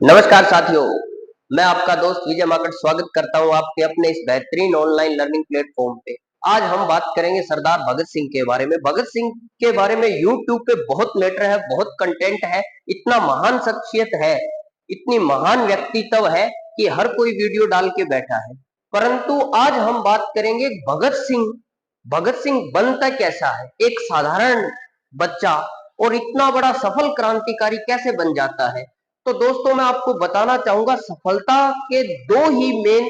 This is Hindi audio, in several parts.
नमस्कार साथियों, मैं आपका दोस्त विजय माकड़ स्वागत करता हूं आपके अपने इस बेहतरीन ऑनलाइन लर्निंग प्लेटफॉर्म पे। आज हम बात करेंगे सरदार भगत सिंह के बारे में। भगत सिंह के बारे में यूट्यूब पे बहुत मैटर है, बहुत कंटेंट है, इतना महान शख्सियत है, इतनी महान व्यक्तित्व है कि हर कोई वीडियो डाल के बैठा है। परंतु आज हम बात करेंगे भगत सिंह। भगत सिंह बनता कैसा है, एक साधारण बच्चा और इतना बड़ा सफल क्रांतिकारी कैसे बन जाता है। तो दोस्तों मैं आपको बताना चाहूंगा, सफलता के दो ही मेन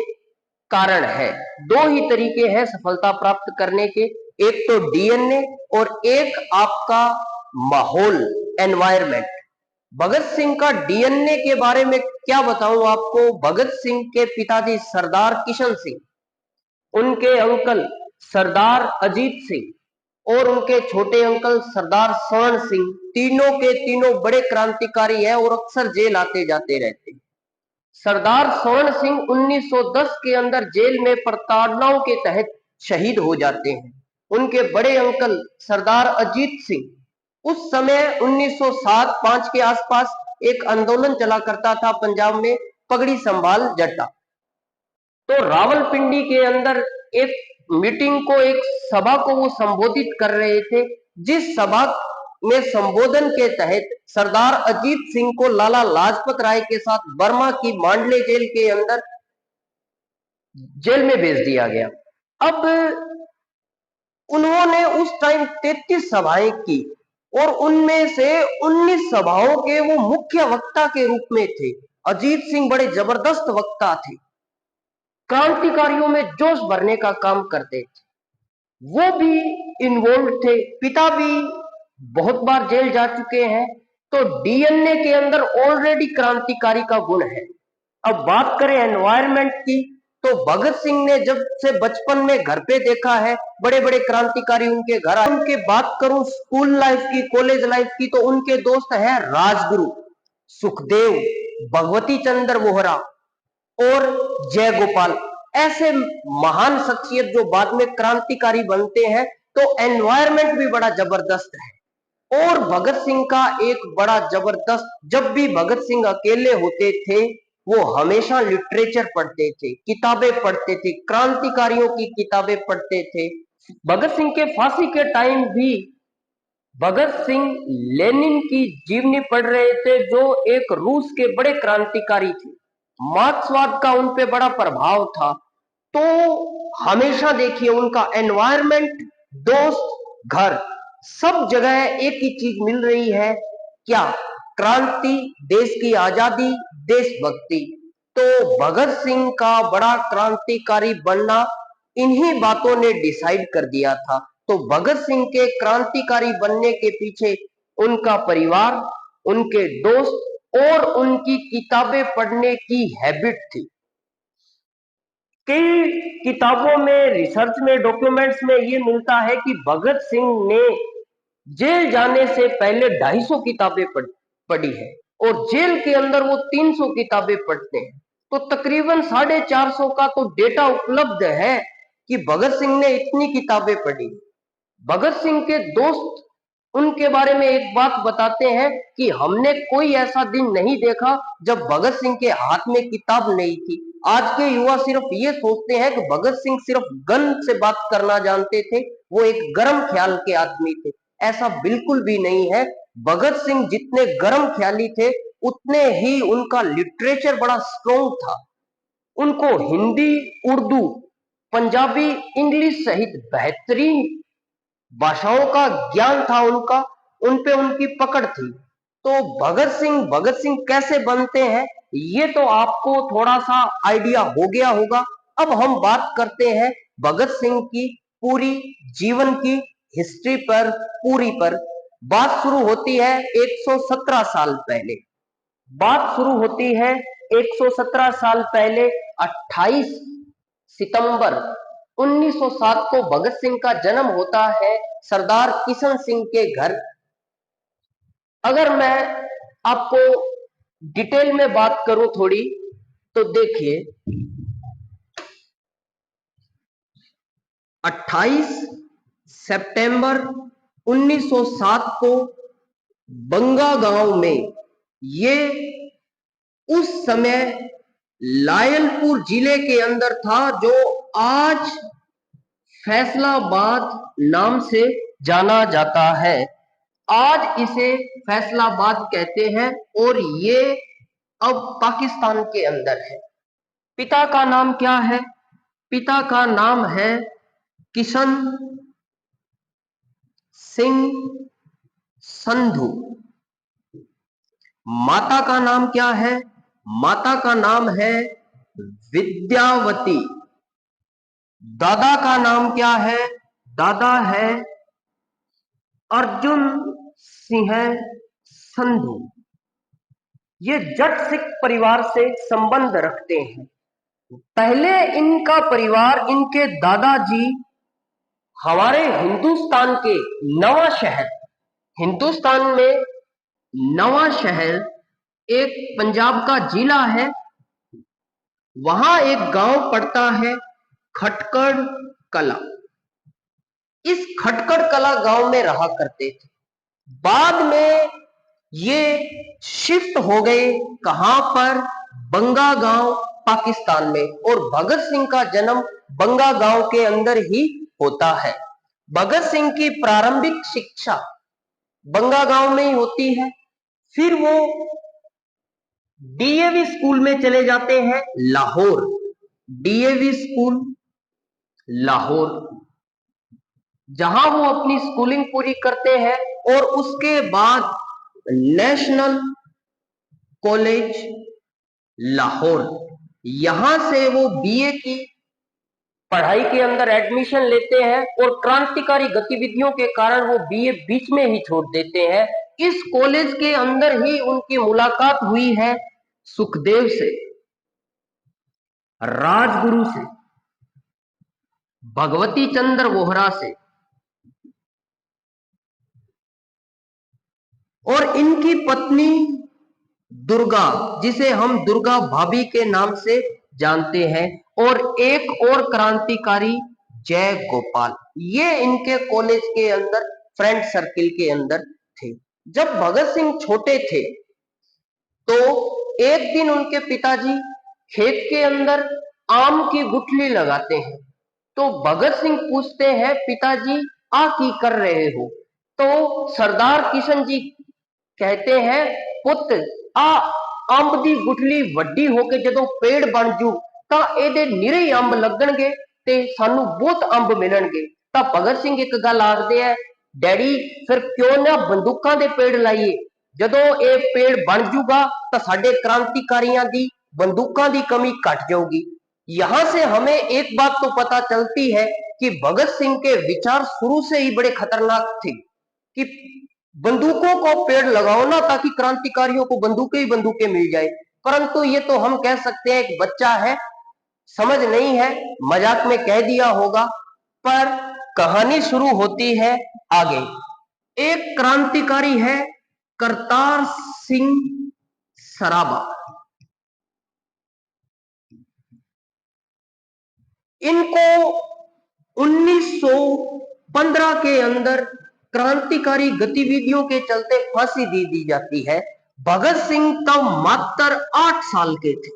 कारण है, दो ही तरीके हैं सफलता प्राप्त करने के। एक तो डीएनए और एक आपका माहौल, एनवायरमेंट। भगत सिंह का डीएनए के बारे में क्या बताऊं आपको। भगत सिंह के पिताजी सरदार किशन सिंह, उनके अंकल सरदार अजीत सिंह और उनके छोटे अंकल सरदार स्वर्ण सिंह, तीनों के तीनों बड़े क्रांतिकारी हैं और अक्सर जेल आते जाते रहते हैं। सरदार स्वर्ण सिंह 1910 के अंदर जेल में प्रताड़नाओं के तहत शहीद हो जाते हैं। उनके बड़े अंकल सरदार अजीत सिंह, उस समय 1907-5 के आसपास एक आंदोलन चला करता था पंजाब में, पगड़ी संभाल जट्टा। तो रावलपिंडी के अंदर एक मीटिंग को, एक सभा को वो संबोधित कर रहे थे, जिस सभा में संबोधन के तहत सरदार अजीत सिंह को लाला लाजपत राय के साथ बर्मा की मांडले जेल के अंदर जेल में भेज दिया गया। अब उन्होंने उस टाइम 33 सभाएं की और उनमें से 19 सभाओं के वो मुख्य वक्ता के रूप में थे। अजीत सिंह बड़े जबरदस्त वक्ता थे, क्रांतिकारियों में जोश भरने का काम करते थे, वो भी इन्वॉल्व थे। पिता भी बहुत बार जेल जा चुके हैं, तो डीएनए के अंदर ऑलरेडी क्रांतिकारी का गुण है। अब बात करें एनवायरनमेंट की, तो भगत सिंह ने जब से बचपन में घर पे देखा है बड़े बड़े क्रांतिकारी उनके घर आए। उनके बात करूं स्कूल लाइफ की, कॉलेज लाइफ की, तो उनके दोस्त हैं राजगुरु, सुखदेव, भगवती चंद्र वोहरा और जय गोपाल। ऐसे महान शख्सियत जो बाद में क्रांतिकारी बनते हैं। तो एनवायरनमेंट भी बड़ा जबरदस्त है। और भगत सिंह का एक बड़ा जबरदस्त, जब भी भगत सिंह अकेले होते थे वो हमेशा लिटरेचर पढ़ते थे, किताबें पढ़ते थे, क्रांतिकारियों की किताबें पढ़ते थे। भगत सिंह के फांसी के टाइम भी भगत सिंह लेनिन की जीवनी पढ़ रहे थे, जो एक रूस के बड़े क्रांतिकारी थे। मार्क्सवाद का उन पे बड़ा प्रभाव था। तो हमेशा देखिए उनका एनवायरनमेंट, दोस्त, घर, सब जगह एक ही चीज मिल रही है, क्या? क्रांति, देश की आजादी, देशभक्ति। तो भगत सिंह का बड़ा क्रांतिकारी बनना इन्हीं बातों ने डिसाइड कर दिया था। तो भगत सिंह के क्रांतिकारी बनने के पीछे उनका परिवार, उनके दोस्त और उनकी किताबें पढ़ने की हैबिट थी। कई किताबों में, रिसर्च में, डॉक्यूमेंट्स में ये मिलता है कि भगत सिंह ने जेल जाने से पहले 250 किताबें पढ़ी है और जेल के अंदर वो 300 किताबें पढ़ते हैं। तो तकरीबन 450 का तो डेटा उपलब्ध है कि भगत सिंह ने इतनी किताबें पढ़ी। भगत सिंह के दोस्त उनके बारे में एक बात बताते हैं कि हमने कोई ऐसा दिन नहीं देखा जब भगत सिंह के हाथ में किताब नहीं थी। आज के युवा सिर्फ ये सोचते हैं कि भगत सिंह सिर्फ गन से बात करना जानते थे, वो एक गर्म ख्याल के आदमी थे। ऐसा बिल्कुल भी नहीं है। भगत सिंह जितने गर्म ख्याली थे, उतने ही उनका लिटरेचर बड़ा स्ट्रॉन्ग था। उनको हिंदी, उर्दू, पंजाबी, इंग्लिश सहित बेहतरीन भाषाओं का ज्ञान था उनका, उनपे उनकी पकड़ थी। तो भगत सिंह कैसे बनते हैं, ये तो आपको थोड़ा सा आइडिया हो गया होगा। अब हम बात करते हैं भगत सिंह की पूरी जीवन की हिस्ट्री पर, पूरी पर। बात शुरू होती है 117 साल पहले। बात शुरू होती है 117 साल पहले। 28 सितंबर 1907 को भगत सिंह का जन्म होता है सरदार किशन सिंह के घर। अगर मैं आपको डिटेल में बात करूं थोड़ी, तो देखिए 28 सितंबर 1907 को बंगा गांव में ये उस समय लायलपुर जिले के अंदर था, जो आज फैसलाबाद नाम से जाना जाता है। आज इसे फैसलाबाद कहते हैं और ये अब पाकिस्तान के अंदर है। पिता का नाम क्या है? पिता का नाम है किशन सिंह संधू। माता का नाम क्या है? माता का नाम है विद्यावती। दादा का नाम क्या है? दादा है अर्जुन सिंह संधू। ये जट सिख परिवार से संबंध रखते हैं। पहले इनका परिवार, इनके दादाजी हमारे हिंदुस्तान के नवा शहर, हिंदुस्तान में नवा शहर एक पंजाब का जिला है, वहां एक गांव पड़ता है खटकड़ कला। इस खटकड़ कला गांव में रहा करते थे। बाद में ये शिफ्ट हो गए कहां पर? बंगा गांव, पाकिस्तान में। और भगत सिंह का जन्म बंगा गांव के अंदर ही होता है। भगत सिंह की प्रारंभिक शिक्षा बंगा गांव में ही होती है। फिर वो डीएवी स्कूल में चले जाते हैं लाहौर, डीएवी स्कूल लाहौर, जहां वो अपनी स्कूलिंग पूरी करते हैं। और उसके बाद नेशनल कॉलेज लाहौर, यहां से वो बीए की पढ़ाई के अंदर एडमिशन लेते हैं और क्रांतिकारी गतिविधियों के कारण वो बीए बीच में ही छोड़ देते हैं। इस कॉलेज के अंदर ही उनकी मुलाकात हुई है सुखदेव से, राजगुरु से, भगवती चंद्र वोहरा से। और इनकी पत्नी दुर्गा, जिसे हम दुर्गा भाभी के नाम से जानते हैं, और एक और क्रांतिकारी जय गोपाल, ये इनके कॉलेज के अंदर फ्रेंड सर्किल के अंदर थे। जब भगत सिंह छोटे थे तो एक दिन उनके पिताजी खेत के अंदर आम की गुठली लगाते हैं। तो भगत सिंह पूछते हैं, पिताजी आ की कर रहे हो? तो सरदार किशन जी कहते हैं, पुत्र आ अंब दी गुठली वड्डी होके जदों पेड़ बन जू तां ਇਹਦੇ ਨਿਰੇ अंब ਲੱਗਣਗੇ ਤੇ ਸਾਨੂੰ ਬਹੁਤ अंब ਮਿਲਣਗੇ। ਤਾਂ ਭਗਤ ਸਿੰਘ ਇੱਕ ਗੱਲ ਆਖਦੇ ਆ, ਡੈਡੀ ਫਿਰ ਕਿਉਂ ਨਾ ਬੰਦੂਕਾਂ ਦੇ ਪੇੜ ਲਾਈਏ? ਜਦੋਂ ਇਹ ਪੇੜ ਬਣ ਜੂਗਾ ਤਾਂ ਸਾਡੇ क्रांतिकारियों की बंदूकों की कमी घट जाऊगी। यहां से हमें एक बात तो पता चलती है कि भगत सिंह के विचार शुरू से ही बड़े खतरनाक थे कि बंदूकों को पेड़ लगाओ ना, ताकि क्रांतिकारियों को बंदूकें ही बंदूकें मिल जाए। परंतु ये तो हम कह सकते हैं एक बच्चा है, समझ नहीं है, मजाक में कह दिया होगा। पर कहानी शुरू होती है आगे। एक क्रांतिकारी है करतार सिंह सराबा। इनको 1915 के अंदर क्रांतिकारी गतिविधियों के चलते फांसी दे दी जाती है। भगत सिंह तब मात्र 8 साल के थे।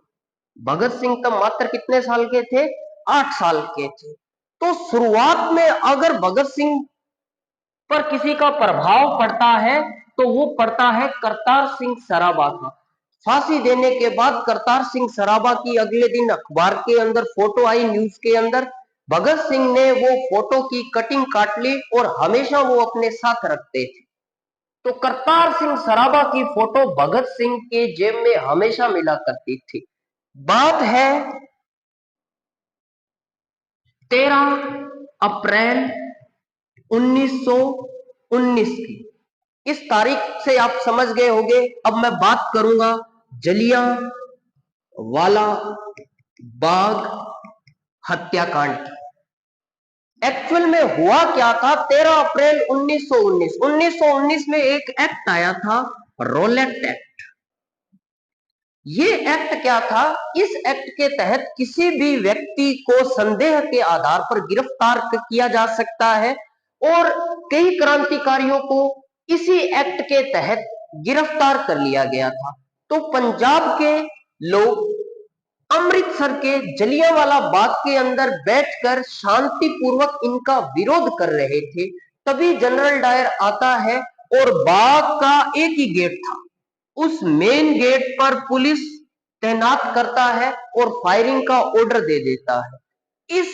भगत सिंह तब मात्र कितने साल के थे? 8 साल के थे। तो शुरुआत में अगर भगत सिंह पर किसी का प्रभाव पड़ता है तो वो पड़ता है करतार सिंह सराबा का। फांसी देने के बाद करतार सिंह सराबा की अगले दिन अखबार के अंदर फोटो आई, न्यूज के अंदर। भगत सिंह ने वो फोटो की कटिंग काट ली और हमेशा वो अपने साथ रखते थे। तो करतार सिंह सराबा की फोटो भगत सिंह के जेब में हमेशा मिला करती थी। बात है 13 अप्रैल 1919 की। इस तारीख से आप समझ गए होंगे। अब मैं बात करूंगा जलियांवाला बाग हत्याकांड की। एक्चुअल में हुआ क्या था? 13 अप्रैल 1919 में एक एक्ट आया था, रोलेट एक्ट। ये एक्ट क्या था? इस एक्ट के तहत किसी भी व्यक्ति को संदेह के आधार पर गिरफ्तार किया जा सकता है और कई क्रांतिकारियों को इसी एक्ट के तहत गिरफ्तार कर लिया गया था। तो पंजाब के लोग अमृतसर के जलियांवाला बाग के अंदर बैठकर शांतिपूर्वक इनका विरोध कर रहे थे, तभी जनरल डायर आता है और बाग का एक ही गेट था, उस मेन गेट पर पुलिस तैनात करता है और फायरिंग का ऑर्डर दे देता है। इस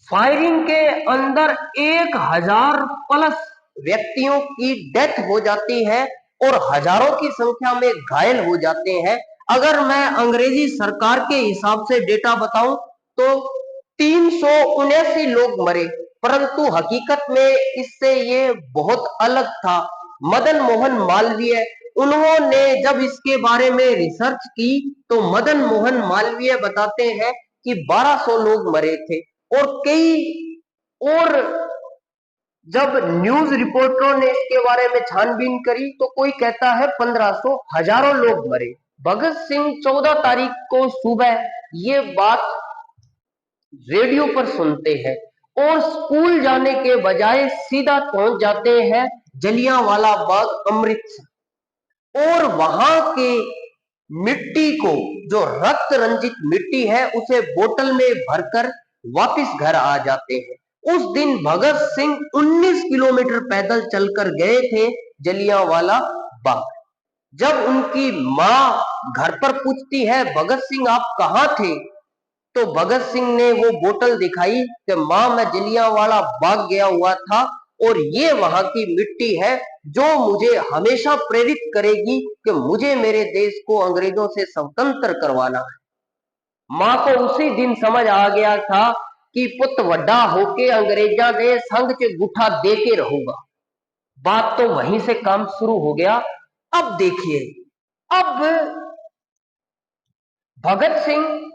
फायरिंग के अंदर 1000 प्लस व्यक्तियों की डेथ हो जाती है और हजारों की संख्या में घायल हो जाते हैं। अगर मैं अंग्रेजी सरकार के हिसाब से डेटा बताऊं तो 379 लोग मरे, परंतु हकीकत में इससे ये बहुत अलग था। मदन मोहन मालवीय, उन्होंने जब इसके बारे में रिसर्च की तो मदन मोहन मालवीय बताते हैं कि 1200 लोग मरे थे और और जब न्यूज रिपोर्टरों ने इसके बारे में छानबीन करी तो कोई कहता है 1500, हजारों लोग मरे। भगत सिंह 14 तारीख को सुबह ये बात रेडियो पर सुनते हैं और स्कूल जाने के बजाय सीधा पहुंच जाते हैं जलियांवाला बाग अमृतसर, और वहां के मिट्टी को, जो रक्त रंजित मिट्टी है, उसे बोतल में भरकर वापस घर आ जाते हैं। उस दिन भगत सिंह 19 किलोमीटर पैदल चलकर गए थे जलियांवाला बाग। जब उनकी मां घर पर पूछती है भगत सिंह आप कहाँ थे, तो भगत सिंह ने वो बोतल दिखाई कि मां मैं जलियांवाला बाग गया हुआ था और ये वहां की मिट्टी है जो मुझे हमेशा प्रेरित करेगी कि मुझे मेरे देश को अंग्रेजों से स्वतंत्र करवाना है। मां को उसी दिन समझ आ गया था कि पुत वड्डा होके अंग्रेजा दे संग च गुठा दे के रहूंगा। बात तो वहीं से काम शुरू हो गया। अब देखिए, अब भगत सिंह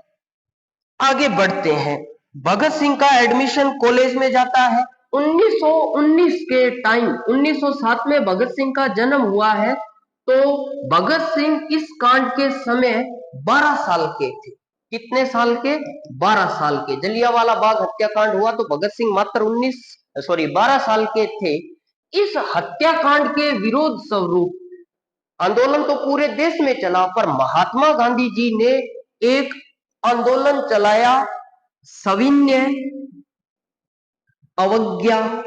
आगे बढ़ते हैं। भगत सिंह का एडमिशन कॉलेज में जाता है 1919 के टाइम। 1907 में भगत सिंह का जन्म हुआ है, तो भगत सिंह इस कांड के समय 12 साल के थे। कितने साल के? 12 साल के। जलियांवाला बाग हत्याकांड हुआ तो भगत सिंह मात्र 12 साल के थे। इस हत्याकांड के विरोध स्वरूप आंदोलन तो पूरे देश में चला, पर महात्मा गांधी जी ने एक आंदोलन चलाया, सविनय अवज्ञा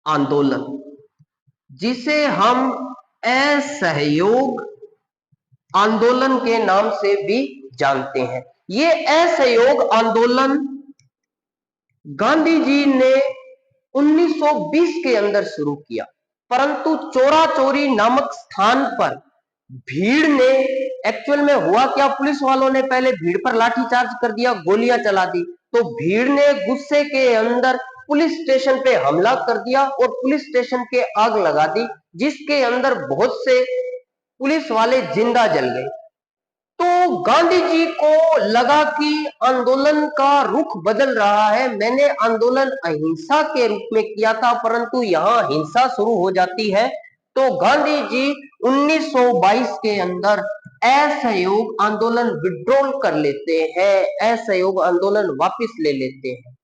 आंदोलन, जिसे हम असहयोग आंदोलन के नाम से भी जानते हैं। ये असहयोग आंदोलन गांधी जी ने 1920 के अंदर शुरू किया, परंतु चोरा चोरी नामक स्थान पर भीड़ ने, एक्चुअल में हुआ क्या, पुलिस वालों ने पहले भीड़ पर लाठीचार्ज कर दिया, गोलियां चला दी, तो भीड़ ने गुस्से के अंदर पुलिस स्टेशन पे हमला कर दिया और पुलिस स्टेशन के आग लगा दी, जिसके अंदर बहुत से पुलिस वाले जिंदा जल गए। तो गांधी जी को लगा कि आंदोलन का रुख बदल रहा है। मैंने आंदोलन अहिंसा के रूप में किया था, परंतु यहाँ हिंसा शुरू हो जाती है। तो गांधी जी 1922 के अंदर असहयोग आंदोलन विड्रॉल कर लेते हैं, असहयोग आंदोलन वापस ले लेते हैं।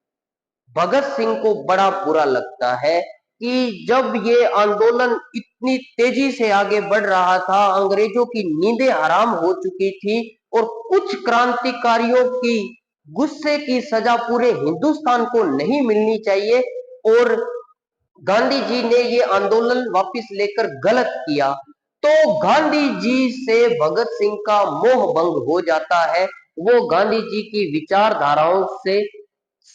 भगत सिंह को बड़ा बुरा लगता है कि जब ये आंदोलन इतनी तेजी से आगे बढ़ रहा था, अंग्रेजों की नींदें हराम हो चुकी थी और कुछ क्रांतिकारियों की गुस्से की सजा पूरे हिंदुस्तान को नहीं मिलनी चाहिए, और गांधी जी ने ये आंदोलन वापस लेकर गलत किया, तो गांधी जी से भगत सिंह का मोह भंग हो जाता है। वो गांधी जी की विचारधाराओं से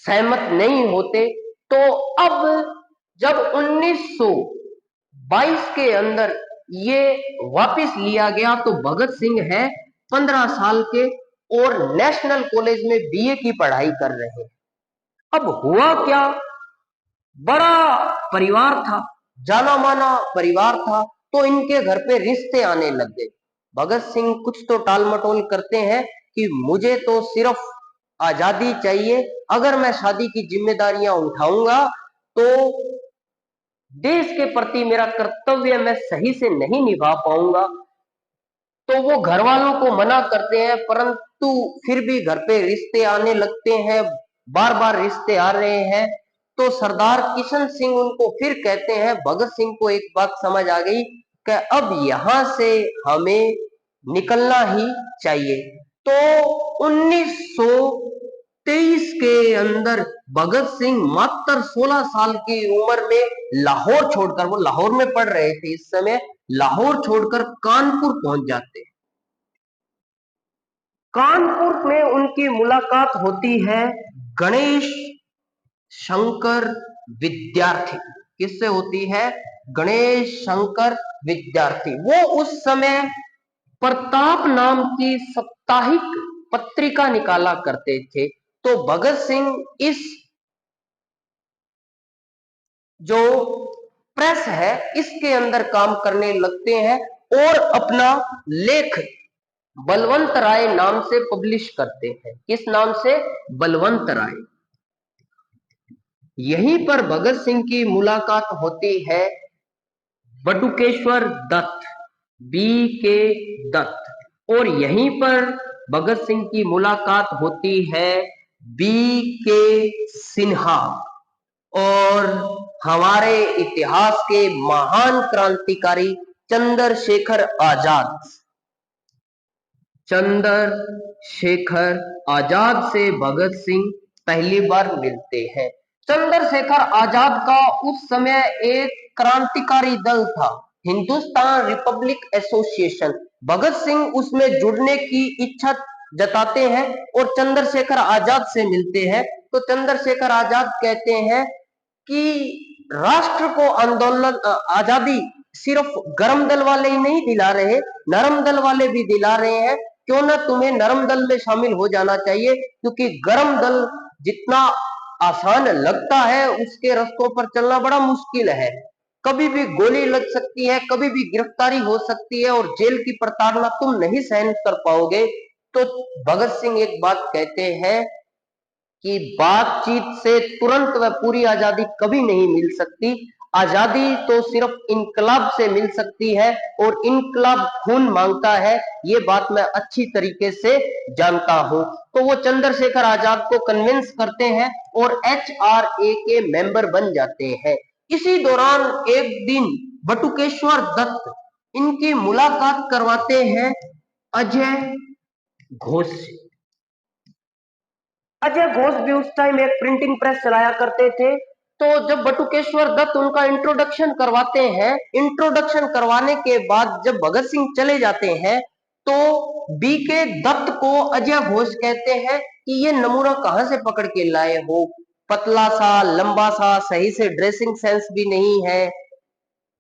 सहमत नहीं होते। तो अब जब 1922 के अंदर ये वापस लिया गया तो भगत सिंह है 15 साल के और नेशनल कॉलेज में बीए की पढ़ाई कर रहे हैं। अब हुआ क्या, बड़ा परिवार था, जाना माना परिवार था, तो इनके घर पे रिश्ते आने लग गए। भगत सिंह कुछ तो टाल मटोल करते हैं कि मुझे तो सिर्फ आजादी चाहिए, अगर मैं शादी की जिम्मेदारियां उठाऊंगा तो देश के प्रति मेरा कर्तव्य मैं सही से नहीं निभा पाऊंगा। तो वो घर वालों को मना करते हैं, परंतु फिर भी घर पे रिश्ते आने लगते हैं, बार बार रिश्ते आ रहे हैं। तो सरदार किशन सिंह उनको फिर कहते हैं, भगत सिंह को एक बात समझ आ गई कि अब यहां से हमें निकलना ही चाहिए। तो 1923 के अंदर भगत सिंह मात्र 16 साल की उम्र में लाहौर छोड़कर, वो लाहौर में पढ़ रहे थे इस समय, लाहौर छोड़कर कानपुर पहुंच जाते हैं। कानपुर में उनकी मुलाकात होती है गणेश शंकर विद्यार्थी। किससे होती है? गणेश शंकर विद्यार्थी। वो उस समय प्रताप नाम की साप्ताहिक पत्रिका निकाला करते थे। तो भगत सिंह इस जो प्रेस है इसके अंदर काम करने लगते हैं और अपना लेख बलवंत राय नाम से पब्लिश करते हैं। किस नाम से? बलवंत राय। यहीं पर भगत सिंह की मुलाकात होती है बटुकेश्वर दत्त, बी के दत्त, और यहीं पर भगत सिंह की मुलाकात होती है बी के सिन्हा और हमारे इतिहास के महान क्रांतिकारी चंद्रशेखर आजाद। चंद्रशेखर आजाद से भगत सिंह पहली बार मिलते हैं। चंद्रशेखर आजाद का उस समय एक क्रांतिकारी दल था, हिंदुस्तान रिपब्लिक एसोसिएशन। भगत सिंह उसमें जुड़ने की इच्छा जताते हैं और चंद्रशेखर आजाद से मिलते हैं। तो चंद्रशेखर आजाद कहते हैं कि राष्ट्र को आंदोलन आजादी सिर्फ गरम दल वाले ही नहीं दिला रहे, नरम दल वाले भी दिला रहे हैं। क्यों ना तुम्हें नरम दल में शामिल हो जाना चाहिए, क्योंकि गरम दल जितना आसान लगता है उसके रास्तों पर चलना बड़ा मुश्किल है। कभी भी गोली लग सकती है, कभी भी गिरफ्तारी हो सकती है और जेल की प्रताड़ना तुम नहीं सहन कर पाओगे। तो भगत सिंह एक बात कहते हैं कि बातचीत से तुरंत व पूरी आजादी कभी नहीं मिल सकती। आजादी तो सिर्फ इनकलाब से मिल सकती है और इनकलाब खून मांगता है, ये बात मैं अच्छी तरीके से जानता हूं। तो वो चंद्रशेखर आजाद को कन्विंस करते हैं और HRA के मेंबर बन जाते हैं। इसी दौरान एक दिन बटुकेश्वर दत्त इनकी मुलाकात करवाते हैं अजय घोष से। अजय घोष भी उस टाइम एक प्रिंटिंग प्रेस चलाया करते थे। तो जब बटुकेश्वर दत्त उनका इंट्रोडक्शन करवाते हैं, इंट्रोडक्शन करवाने के बाद जब भगत सिंह चले जाते हैं तो बी के दत्त को अजय घोष कहते हैं कि ये नमूना कहां से पकड़ के लाए हो, पतला सा, लंबा सा, सही से ड्रेसिंग सेंस भी नहीं है,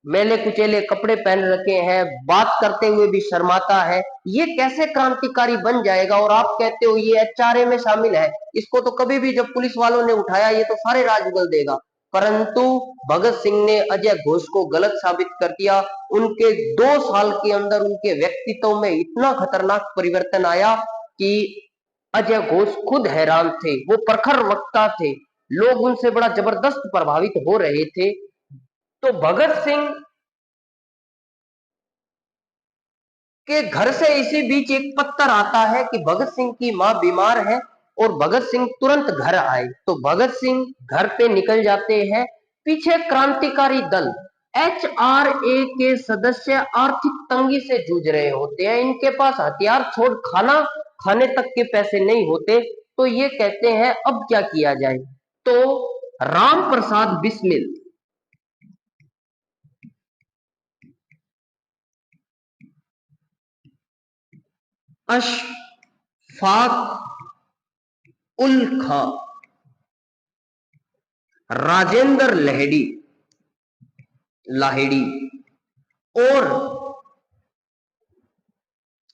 मैले कुचेले कपड़े पहन रखे हैं, बात करते हुए भी शर्माता है, ये कैसे क्रांतिकारी बन जाएगा? और आप कहते हो ये HRA में शामिल है, इसको तो कभी भी जब पुलिस वालों ने उठाया ये तो सारे राज उगल देगा। परंतु भगत सिंह ने अजय घोष को गलत साबित कर दिया। उनके 2 साल के अंदर उनके व्यक्तित्व में इतना खतरनाक परिवर्तन आया कि अजय घोष खुद हैरान थे। वो प्रखर वक्ता थे, लोग उनसे बड़ा जबरदस्त प्रभावित हो रहे थे। तो भगत सिंह के घर से इसी बीच एक पत्र आता है कि भगत सिंह की मां बीमार है और भगत सिंह तुरंत घर आए। तो भगत सिंह घर पे निकल जाते हैं। पीछे क्रांतिकारी दल HRA के सदस्य आर्थिक तंगी से जूझ रहे होते हैं, इनके पास हथियार छोड़ खाना खाने तक के पैसे नहीं होते। तो ये कहते हैं अब क्या किया जाए। तो राम प्रसाद बिस्मिल अशफाक उल खां, राजेंद्र लाहिड़ी और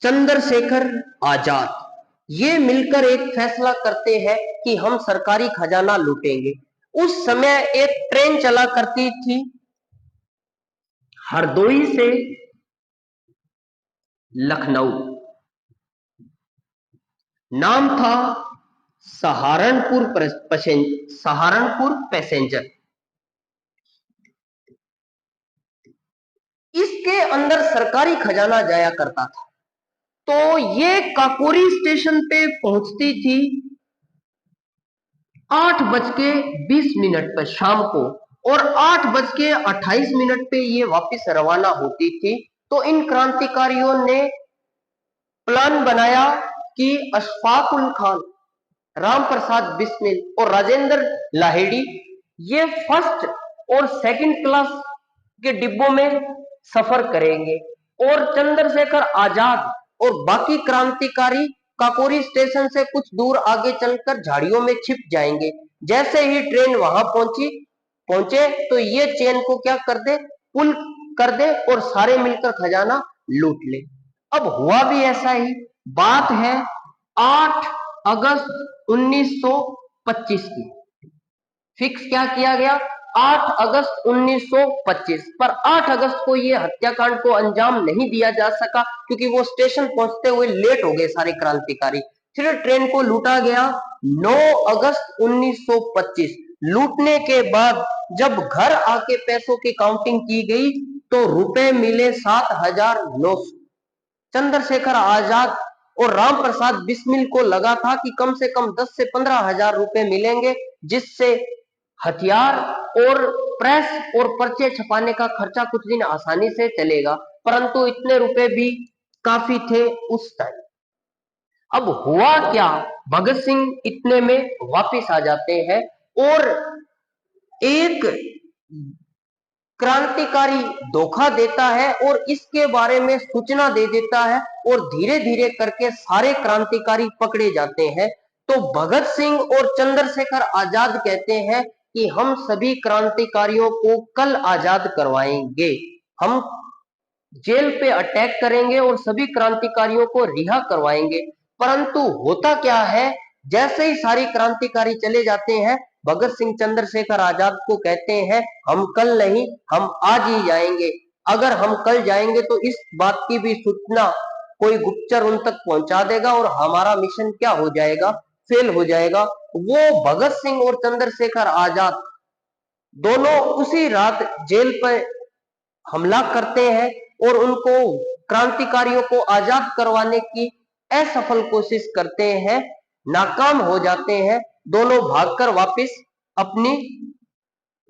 चंद्रशेखर आजाद ये मिलकर एक फैसला करते हैं कि हम सरकारी खजाना लूटेंगे। उस समय एक ट्रेन चला करती थी हरदोई से लखनऊ, नाम था सहारनपुर पैसेंजर। इसके अंदर सरकारी खजाना जाया करता था। तो ये काकोरी स्टेशन पे पहुंचती थी 8:20 पर शाम को और 8:28 पे ये वापस रवाना होती थी। तो इन क्रांतिकारियों ने प्लान बनाया कि अशफाक उल खान, राम प्रसाद बिस्मिल और राजेंद्र लाहिड़ी ये फर्स्ट और सेकंड क्लास के डिब्बों में सफर करेंगे और चंद्रशेखर आजाद और बाकी क्रांतिकारी काकोरी स्टेशन से कुछ दूर आगे चलकर झाड़ियों में छिप जाएंगे। जैसे ही ट्रेन वहां पहुंचे तो ये चेन को क्या कर दे, पुल कर दे और सारे मिलकर खजाना लूट ले। अब हुआ भी ऐसा ही। बात है 8 अगस्त 1925 की। फिक्स क्या किया गया, 8 अगस्त 1925 पर 8 अगस्त को ये हत्याकांड को अंजाम नहीं दिया जा सका क्योंकि वो स्टेशन पहुंचते हुए लेट हो गए सारे क्रांतिकारी। फिर ट्रेन को लूटा गया 9 अगस्त 1925। लूटने के बाद जब घर आके पैसों की काउंटिंग की गई तो रुपए मिले 7,900। चंद्रशेखर आजाद और राम प्रसाद बिस्मिल को लगा था कि कम से कम 10 से 15,000 रुपए मिलेंगे जिससे हथियार और प्रेस और पर्चे छपाने का खर्चा कुछ दिन आसानी से चलेगा, परंतु इतने रुपए भी काफी थे उस टाइम। अब हुआ क्या, भगत सिंह इतने में वापस आ जाते हैं और एक क्रांतिकारी धोखा देता है और इसके बारे में सूचना दे देता है और धीरे धीरे करके सारे क्रांतिकारी पकड़े जाते हैं। तो भगत सिंह और चंद्रशेखर आजाद कहते हैं कि हम सभी क्रांतिकारियों को कल आजाद करवाएंगे, हम जेल पे अटैक करेंगे और सभी क्रांतिकारियों को रिहा करवाएंगे। परंतु होता क्या है, जैसे ही सारी क्रांतिकारी चले जाते हैं भगत सिंह चंद्रशेखर आजाद को कहते हैं हम कल नहीं, हम आज ही जाएंगे। अगर हम कल जाएंगे तो इस बात की भी सूचना कोई गुप्तचर उन तक पहुंचा देगा और हमारा मिशन क्या हो जाएगा, फेल हो जाएगा। वो भगत सिंह और चंद्रशेखर आजाद दोनों उसी रात जेल पर हमला करते हैं और उनको क्रांतिकारियों को आजाद करवाने की असफल कोशिश करते हैं, नाकाम हो जाते हैं। दोनों भागकर वापस अपनी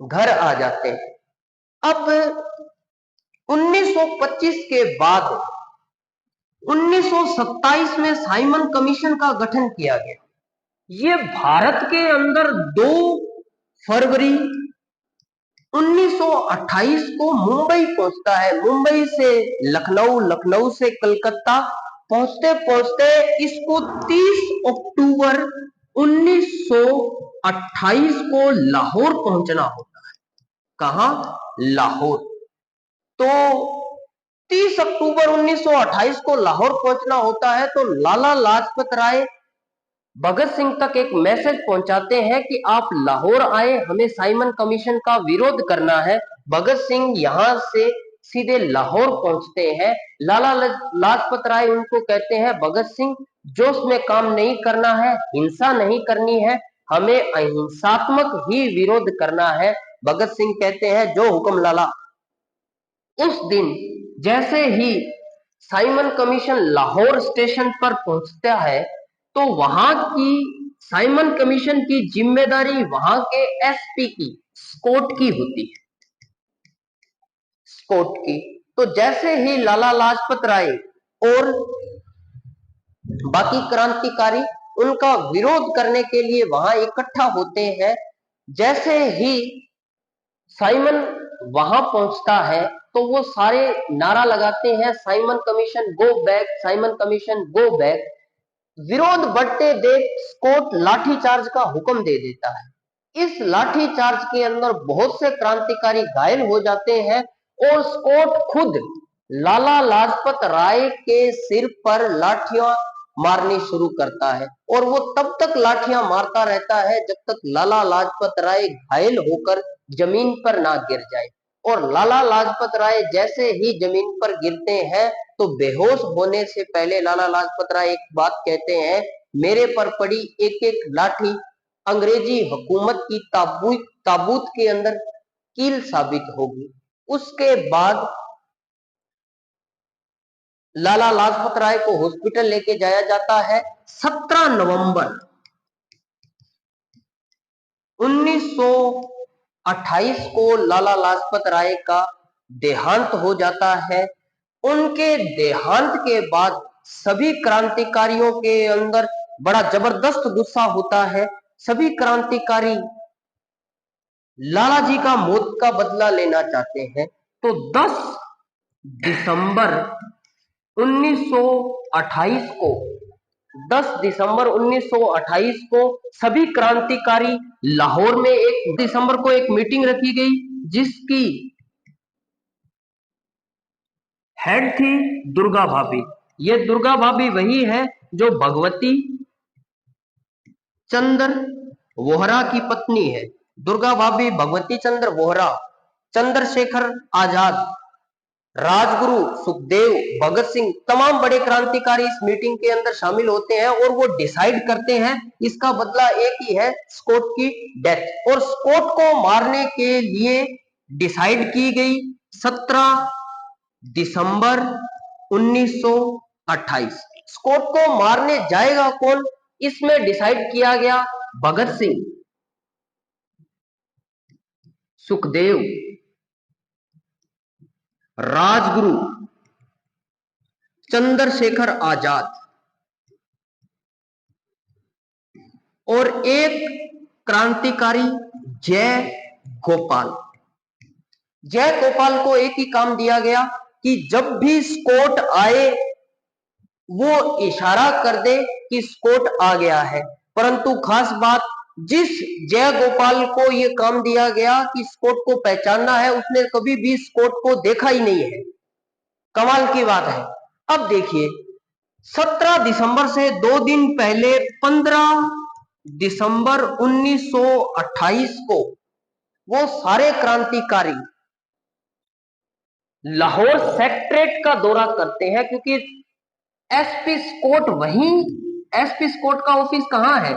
घर आ जाते हैं। अब 1925 के बाद 1927 में साइमन कमीशन का गठन किया गया। ये भारत के अंदर 2 फरवरी 1928 को मुंबई पहुंचता है। मुंबई से लखनऊ, लखनऊ से कलकत्ता, पहुंचते पहुंचते इसको 30 अक्टूबर 1928 को लाहौर पहुंचना होता है। कहां? लाहौर। तो 30 अक्टूबर 1928 को लाहौर पहुंचना होता है तो लाला लाजपत राय भगत सिंह तक एक मैसेज पहुंचाते हैं कि आप लाहौर आए, हमें साइमन कमीशन का विरोध करना है। भगत सिंह यहां से सीधे लाहौर पहुंचते हैं। लाला लाजपत राय उनको कहते हैं भगत सिंह जोश में काम नहीं करना है, हिंसा नहीं करनी है, हमें अहिंसात्मक ही विरोध करना है। भगत सिंह कहते हैं जो हुक्म लाला। उस दिन जैसे ही साइमन कमीशन लाहौर स्टेशन पर पहुंचता है तो वहां की साइमन कमीशन की जिम्मेदारी वहां के एसपी की, स्कॉट की होती है, स्कॉट की। तो जैसे ही लाला लाजपत राय और बाकी क्रांतिकारी उनका विरोध करने के लिए वहां इकट्ठा होते हैं, जैसे ही साइमन वहां पहुंचता है तो वो सारे नारा लगाते हैं Simon commission go back, Simon commission go back. विरोध बढ़ते देख स्कॉट लाठीचार्ज का हुक्म दे देता है। इस लाठीचार्ज के अंदर बहुत से क्रांतिकारी घायल हो जाते हैं और स्कॉट खुद लाला लाजपत राय के सिर पर लाठियां मारनी शुरू करता है और वो तब तक लाठियां मारता रहता है जब तक लाला लाजपत राय घायल होकर जमीन पर ना गिर जाए। और लाला लाजपत राय जैसे ही जमीन पर गिरते हैं तो बेहोश होने से पहले लाला लाजपत राय एक बात कहते हैं, मेरे पर पड़ी एक एक लाठी अंग्रेजी हुकूमत की ताबूत के अंदर कील साबित होगी। उसके बाद लाला लाजपत राय को हॉस्पिटल लेके जाया जाता है। 17 नवंबर 1928 को लाला लाजपत राय का देहांत हो जाता है। उनके देहांत के बाद सभी क्रांतिकारियों के अंदर बड़ा जबरदस्त गुस्सा होता है। सभी क्रांतिकारी लाला जी का मौत का बदला लेना चाहते हैं। तो 10 दिसंबर 1928 को 10 दिसंबर 1928 को सभी क्रांतिकारी लाहौर में 1 दिसंबर को एक मीटिंग रखी गई, जिसकी हेड थी दुर्गा भाभी। ये दुर्गा भाभी वही है जो भगवती चंद्र वोहरा की पत्नी है। दुर्गा भाभी, भगवती चंद्र वोहरा, चंद्रशेखर आजाद, राजगुरु, सुखदेव, भगत सिंह, तमाम बड़े क्रांतिकारी इस मीटिंग के अंदर शामिल होते हैं और वो डिसाइड करते हैं, इसका बदला एक ही है, स्कॉट की डेथ। और स्कॉट को मारने के लिए डिसाइड की गई 17 दिसंबर 1928। स्कॉट को मारने जाएगा कौन, इसमें डिसाइड किया गया भगत सिंह, सुखदेव, राजगुरु, चंद्रशेखर आजाद और एक क्रांतिकारी जय गोपाल। जय गोपाल को एक ही काम दिया गया कि जब भी स्कॉट आए वो इशारा कर दे कि स्कॉट आ गया है। परंतु खास बात, जिस जय गोपाल को यह काम दिया गया कि स्कॉट को पहचानना है, उसने कभी भी स्कॉट को देखा ही नहीं है। कमाल की बात है। अब देखिए, 17 दिसंबर से 2 दिन पहले 15 दिसंबर 1928 को वो सारे क्रांतिकारी लाहौर सेक्रेटेरिएट का दौरा करते हैं, क्योंकि एसपी स्कॉट वहीं, एसपी स्कॉट का ऑफिस कहां है,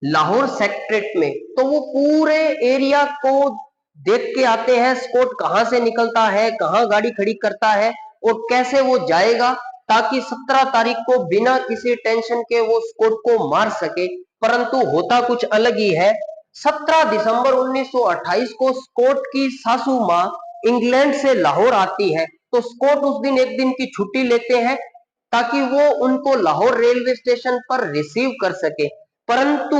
लाहौर सेक्रेटेरिएट में। तो वो पूरे एरिया को देख के आते हैं, स्कॉट कहां से निकलता है, कहां गाड़ी खड़ी करता है और कैसे वो जाएगा, ताकि 17 तारीख को बिना किसी टेंशन के वो स्कॉट को मार सके। परंतु होता कुछ अलग ही है। 17 दिसंबर 1928 को स्कॉट की सासू मां इंग्लैंड से लाहौर आती है, तो स्कॉट उस दिन एक दिन की छुट्टी लेते हैं ताकि वो उनको लाहौर रेलवे स्टेशन पर रिसीव कर सके। परंतु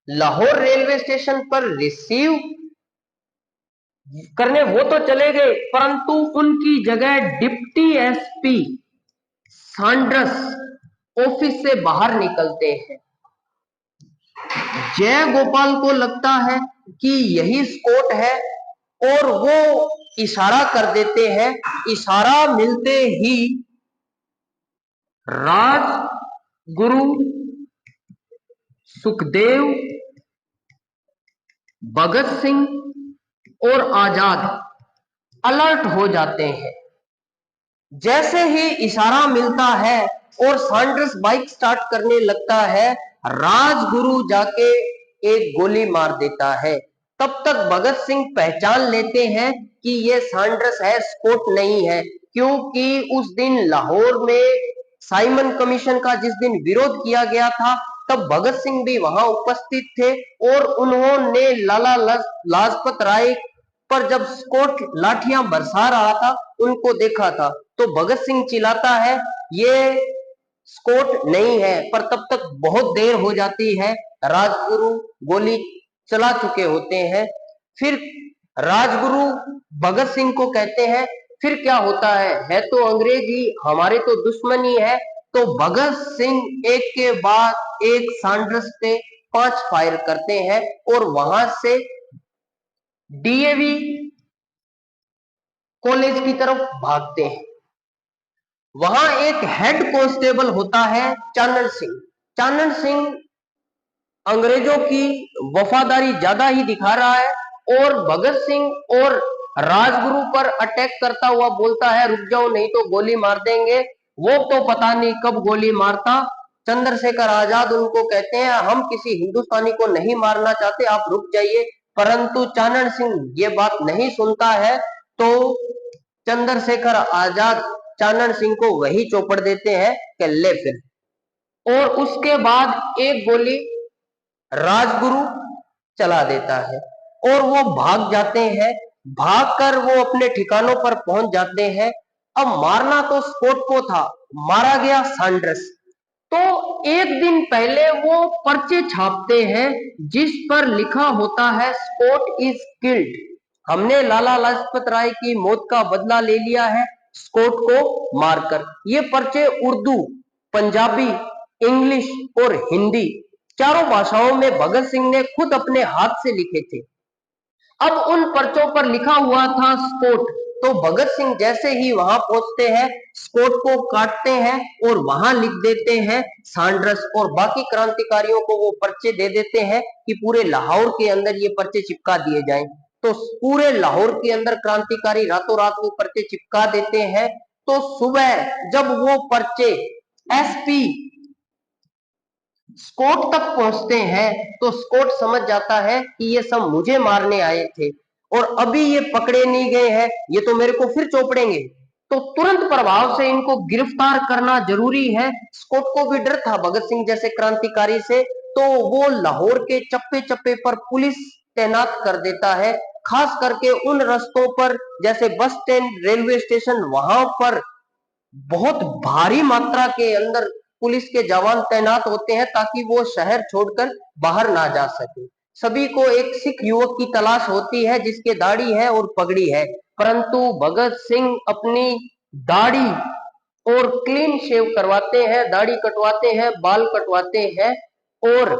लाहौर रेलवे स्टेशन पर रिसीव करने वो तो चले गए, परंतु उनकी जगह डिप्टी एसपी सैंडर्स ऑफिस से बाहर निकलते हैं। जय गोपाल को लगता है कि यही स्कॉट है और वो इशारा कर देते हैं। इशारा मिलते ही राजगुरु, सुखदेव, भगत सिंह और आजाद अलर्ट हो जाते हैं। जैसे ही इशारा मिलता है और सैंडर्स बाइक स्टार्ट करने लगता है, राजगुरु जाके एक गोली मार देता है। तब तक भगत सिंह पहचान लेते हैं कि ये सैंडर्स है, स्कॉट नहीं है, क्योंकि उस दिन लाहौर में साइमन कमीशन का जिस दिन विरोध किया गया था, तब भगत सिंह भी वहां उपस्थित थे और उन्होंने लाला लाजपत राय पर जब स्कॉट लाठियां बरसा रहा था, उनको देखा था। तो भगत सिंह चिल्लाता है, ये स्कॉट नहीं है, पर तब तक बहुत देर हो जाती है, राजगुरु गोली चला चुके होते हैं। फिर राजगुरु भगत सिंह को कहते हैं, फिर क्या होता है तो अंग्रेजी हमारे तो दुश्मन ही है। तो भगत सिंह एक के बाद एक सैंडर्स पे 5 फायर करते हैं और वहां से डीएवी कॉलेज की तरफ भागते हैं। वहां एक हेड कांस्टेबल होता है चानन सिंह। चानन सिंह अंग्रेजों की वफादारी ज्यादा ही दिखा रहा है और भगत सिंह और राजगुरु पर अटैक करता हुआ बोलता है, रुक जाओ नहीं तो गोली मार देंगे। वो तो पता नहीं कब गोली मारता। चंद्रशेखर आजाद उनको कहते हैं, हम किसी हिंदुस्तानी को नहीं मारना चाहते, आप रुक जाइए। परंतु चानन सिंह ये बात नहीं सुनता है, तो चंद्रशेखर आजाद चानन सिंह को वही चौपड़ देते हैं कि ले फिर। और उसके बाद एक गोली राजगुरु चला देता है और वो भाग जाते हैं। भागकर वो अपने ठिकानों पर पहुंच जाते हैं। अब मारना तो स्कॉट को था, मारा गया सैंडर्स। तो एक दिन पहले वो पर्चे छापते हैं जिस पर लिखा होता है स्कॉट इज किल्ड। हमने लाला लाजपत राय की मौत का बदला ले लिया है स्कॉट को मारकर। ये पर्चे उर्दू, पंजाबी, इंग्लिश और हिंदी चारों भाषाओं में भगत सिंह ने खुद अपने हाथ से लिखे थे। अब उन पर्चों पर लिखा हुआ था स्कॉट। तो भगत सिंह जैसे ही वहां पहुंचते हैं, स्कॉट को काटते हैं और वहां लिख देते हैं सैंडर्स, और बाकी क्रांतिकारियों को वो पर्चे दे देते हैं कि पूरे लाहौर के अंदर ये पर्चे चिपका दिए जाएं। तो पूरे लाहौर के अंदर क्रांतिकारी रातों रात वो पर्चे चिपका देते हैं। तो सुबह जब वो पर्चे एसपी स्कॉट तक पहुंचते हैं तो स्कॉट समझ जाता है कि ये सब मुझे मारने आए थे और अभी ये पकड़े नहीं गए हैं, ये तो मेरे को फिर चौपड़ेंगे, तो तुरंत प्रभाव से इनको गिरफ्तार करना जरूरी है। स्कॉट को भी डर था भगत सिंह जैसे क्रांतिकारी से, तो वो लाहौर के चप्पे चप्पे पर पुलिस तैनात कर देता है, खास करके उन रास्तों पर जैसे बस स्टैंड, रेलवे स्टेशन, वहां पर बहुत भारी मात्रा के अंदर पुलिस के जवान तैनात होते हैं ताकि वो शहर छोड़कर बाहर ना जा सके। सभी को एक सिख युवक की तलाश होती है जिसके दाढ़ी है और पगड़ी है, परंतु भगत सिंह अपनी दाढ़ी और क्लीन शेव करवाते हैं, दाढ़ी कटवाते हैं, बाल कटवाते हैं और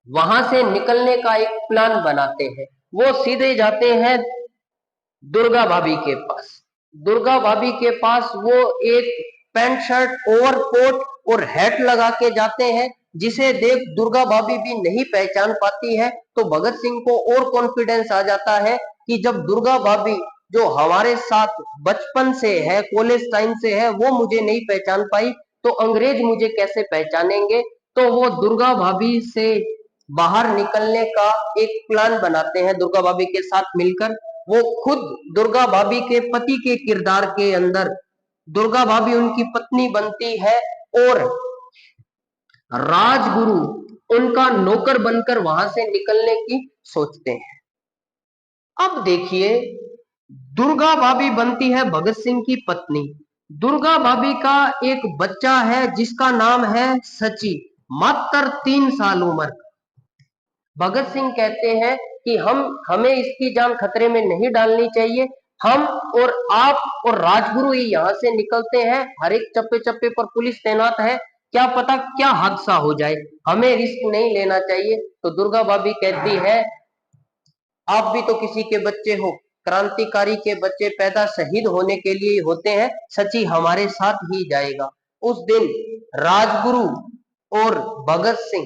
वहां से निकलने का एक प्लान बनाते हैं। वो सीधे जाते हैं दुर्गा भाभी के पास। दुर्गा भाभी के पास वो एक पैंट शर्ट, ओवरकोट और हैट लगा के जाते हैं, जिसे देख दुर्गा भाभी भी नहीं पहचान पाती है। तो भगत सिंह को और कॉन्फिडेंस आ जाता है कि जब दुर्गा भाभी जो हमारे साथ बचपन से है, कॉलेज टाइम से है, वो मुझे नहीं पहचान पाई तो अंग्रेज मुझे कैसे पहचानेंगे। तो वो दुर्गा भाभी से बाहर निकलने का एक प्लान बनाते हैं दुर्गा भाभी के साथ मिलकर। वो खुद दुर्गा भाभी के पति के किरदार के अंदर दुर्गा भाभी उनकी पत्नी बनती है और राजगुरु उनका नौकर बनकर वहां से निकलने की सोचते हैं। अब देखिए, दुर्गा भाभी बनती है भगत सिंह की पत्नी। दुर्गा भाभी का एक बच्चा है जिसका नाम है सची, मात्र 3 साल उम्र। भगत सिंह कहते हैं कि हमें इसकी जान खतरे में नहीं डालनी चाहिए, हम और आप और राजगुरु ही यहाँ से निकलते हैं, हर एक चप्पे चप्पे पर पुलिस तैनात है, क्या पता क्या हादसा हो जाए, हमें रिस्क नहीं लेना चाहिए। तो दुर्गा भाभी कहती है आप भी तो किसी के बच्चे हो, क्रांतिकारी के बच्चे पैदा शहीद होने के लिए होते हैं, सची हमारे साथ ही जाएगा। उस दिन राजगुरु और भगत सिंह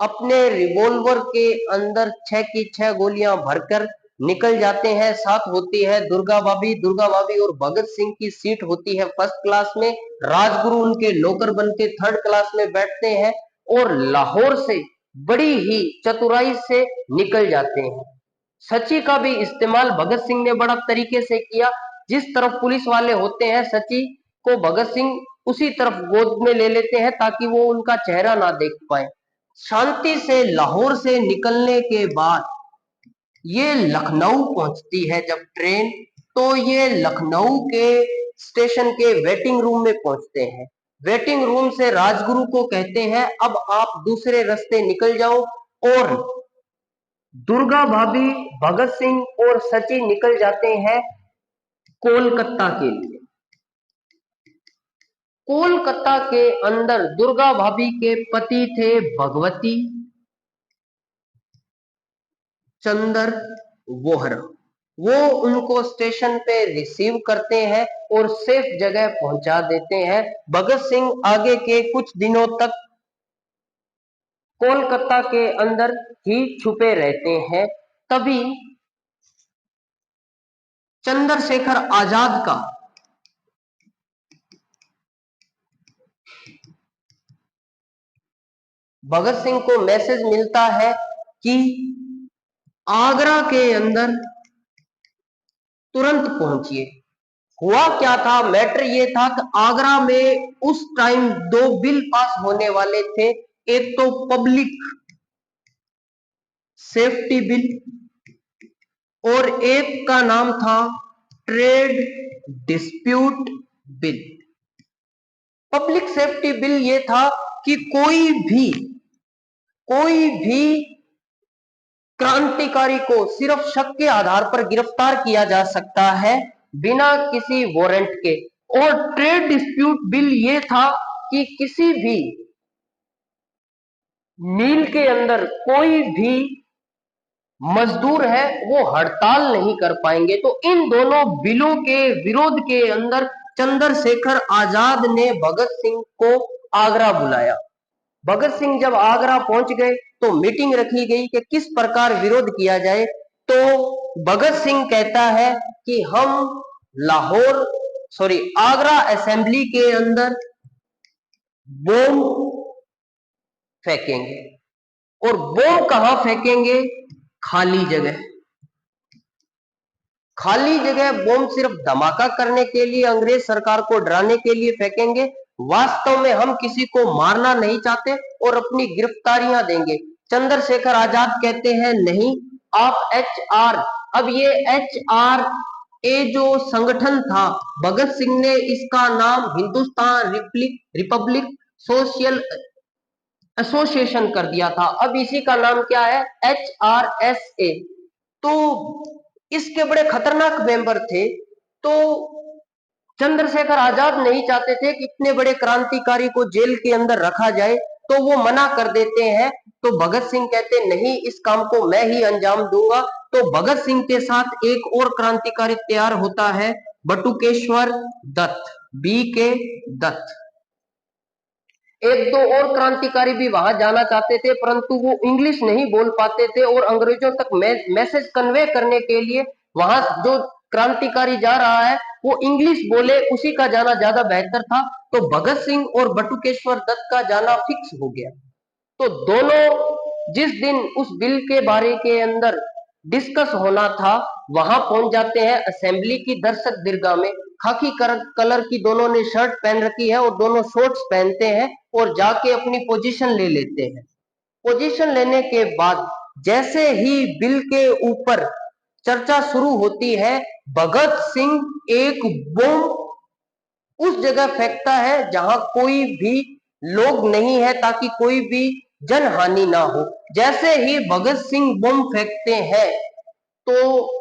अपने रिवॉल्वर के अंदर 6 की 6 गोलियां भरकर निकल जाते हैं। साथ होती है दुर्गा भाभी। दुर्गा भाभी और भगत सिंह की सीट होती है फर्स्ट क्लास में, राजगुरु उनके नौकर बन के थर्ड क्लास में बैठते हैं और लाहौर से बड़ी ही चतुराई से निकल जाते हैं। सची का भी इस्तेमाल भगत सिंह ने बड़ा तरीके से किया। जिस तरफ पुलिस वाले होते हैं, सची को भगत सिंह उसी तरफ गोद में ले लेते हैं ताकि वो उनका चेहरा ना देख पाए। शांति से लाहौर से निकलने के बाद ये लखनऊ पहुंचती है जब ट्रेन, तो ये लखनऊ के स्टेशन के वेटिंग रूम में पहुंचते हैं। वेटिंग रूम से राजगुरु को कहते हैं अब आप दूसरे रास्ते निकल जाओ, और दुर्गा भाभी, भगत सिंह और सचिन निकल जाते हैं कोलकाता के लिए। कोलकाता के अंदर दुर्गा भाभी के पति थे भगवती चंदर वोहरा। वो उनको स्टेशन पे रिसीव करते हैं और सेफ जगह पहुंचा देते हैं। भगत सिंह आगे के कुछ दिनों तक कोलकाता के अंदर ही छुपे रहते हैं। तभी चंद्रशेखर आजाद का भगत सिंह को मैसेज मिलता है कि आगरा के अंदर तुरंत पहुंचिए। हुआ क्या था, मैटर ये था कि आगरा में उस टाइम 2 बिल पास होने वाले थे। एक तो पब्लिक सेफ्टी बिल और एक का नाम था trade dispute bill. Public safety bill ये था कि कोई भी क्रांतिकारी को सिर्फ शक के आधार पर गिरफ्तार किया जा सकता है बिना किसी वारंट के। और ट्रेड डिस्प्यूट बिल ये था कि किसी भी मिल के अंदर कोई भी मजदूर है वो हड़ताल नहीं कर पाएंगे। तो इन दोनों बिलों के विरोध के अंदर चंद्रशेखर आजाद ने भगत सिंह को आगरा बुलाया। भगत सिंह जब आगरा पहुंच गए तो मीटिंग रखी गई कि किस प्रकार विरोध किया जाए। तो भगत सिंह कहता है कि हम आगरा असेंबली के अंदर बम फेंकेंगे। और बम कहां फेंकेंगे? खाली जगह बम सिर्फ धमाका करने के लिए, अंग्रेज सरकार को डराने के लिए फेंकेंगे। वास्तव में हम किसी को मारना नहीं चाहते और अपनी गिरफ्तारियां देंगे। चंद्रशेखर आजाद कहते हैं नहीं, आप HR, अब ये HRA जो संगठन था, भगत सिंह ने इसका नाम हिंदुस्तान रिपब्लिक सोशल एसोसिएशन कर दिया था। अब इसी का नाम क्या है? HRSA। तो इसके बड़े खतरनाक मेंबर थे। तो चंद्रशेखर आजाद नहीं चाहते थे कि इतने बड़े क्रांतिकारी को जेल के अंदर रखा जाए, तो वो मना कर देते हैं। तो भगत सिंह कहते नहीं, इस काम को मैं ही अंजाम दूंगा। तो भगत सिंह के साथ एक और क्रांतिकारी तैयार होता है, बटुकेश्वर दत्त, BK दत्त। एक दो और क्रांतिकारी भी वहां जाना चाहते थे, परंतु वो इंग्लिश नहीं बोल पाते थे और अंग्रेजों तक मैसेज कन्वे करने के लिए वहां जो क्रांतिकारी जा रहा है वो इंग्लिश बोले, उसी का जाना ज्यादा बेहतर था। तो भगत सिंह और बटुकेश्वर दत्त का जाना फिक्स हो गया। तो दोनों जिस दिन उस बिल के बारे के अंदर डिस्कस होना था वहां पहुंच जाते हैं असेंबली की दर्शक दीर्घा में। खाकी कलर की दोनों ने शर्ट पहन रखी है और दोनों शॉर्ट्स पहनते हैं और जाके अपनी पोजीशन ले लेते हैं। पोजीशन लेने के बाद जैसे ही बिल के ऊपर चर्चा शुरू होती है, भगत सिंह एक बम उस जगह फेंकता है जहां कोई भी लोग नहीं है, ताकि कोई भी जनहानि ना हो। जैसे ही भगत सिंह बम फेंकते हैं तो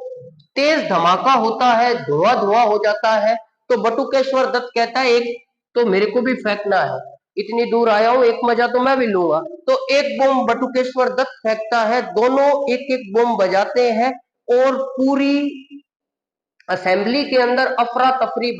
तेज धमाका होता है, धुआं धुआं हो जाता है। तो बटुकेश्वर दत्त कहता है एक तो मेरे को भी फेंकना है, इतनी दूर आया हूं, एक मजा तो मैं भी लूंगा। तो एक बम बटुकेश्वर दत्त फेंकता है, दोनों एक एक बम बजाते हैं और पूरी असेंबली के अंदर अफरा तफरी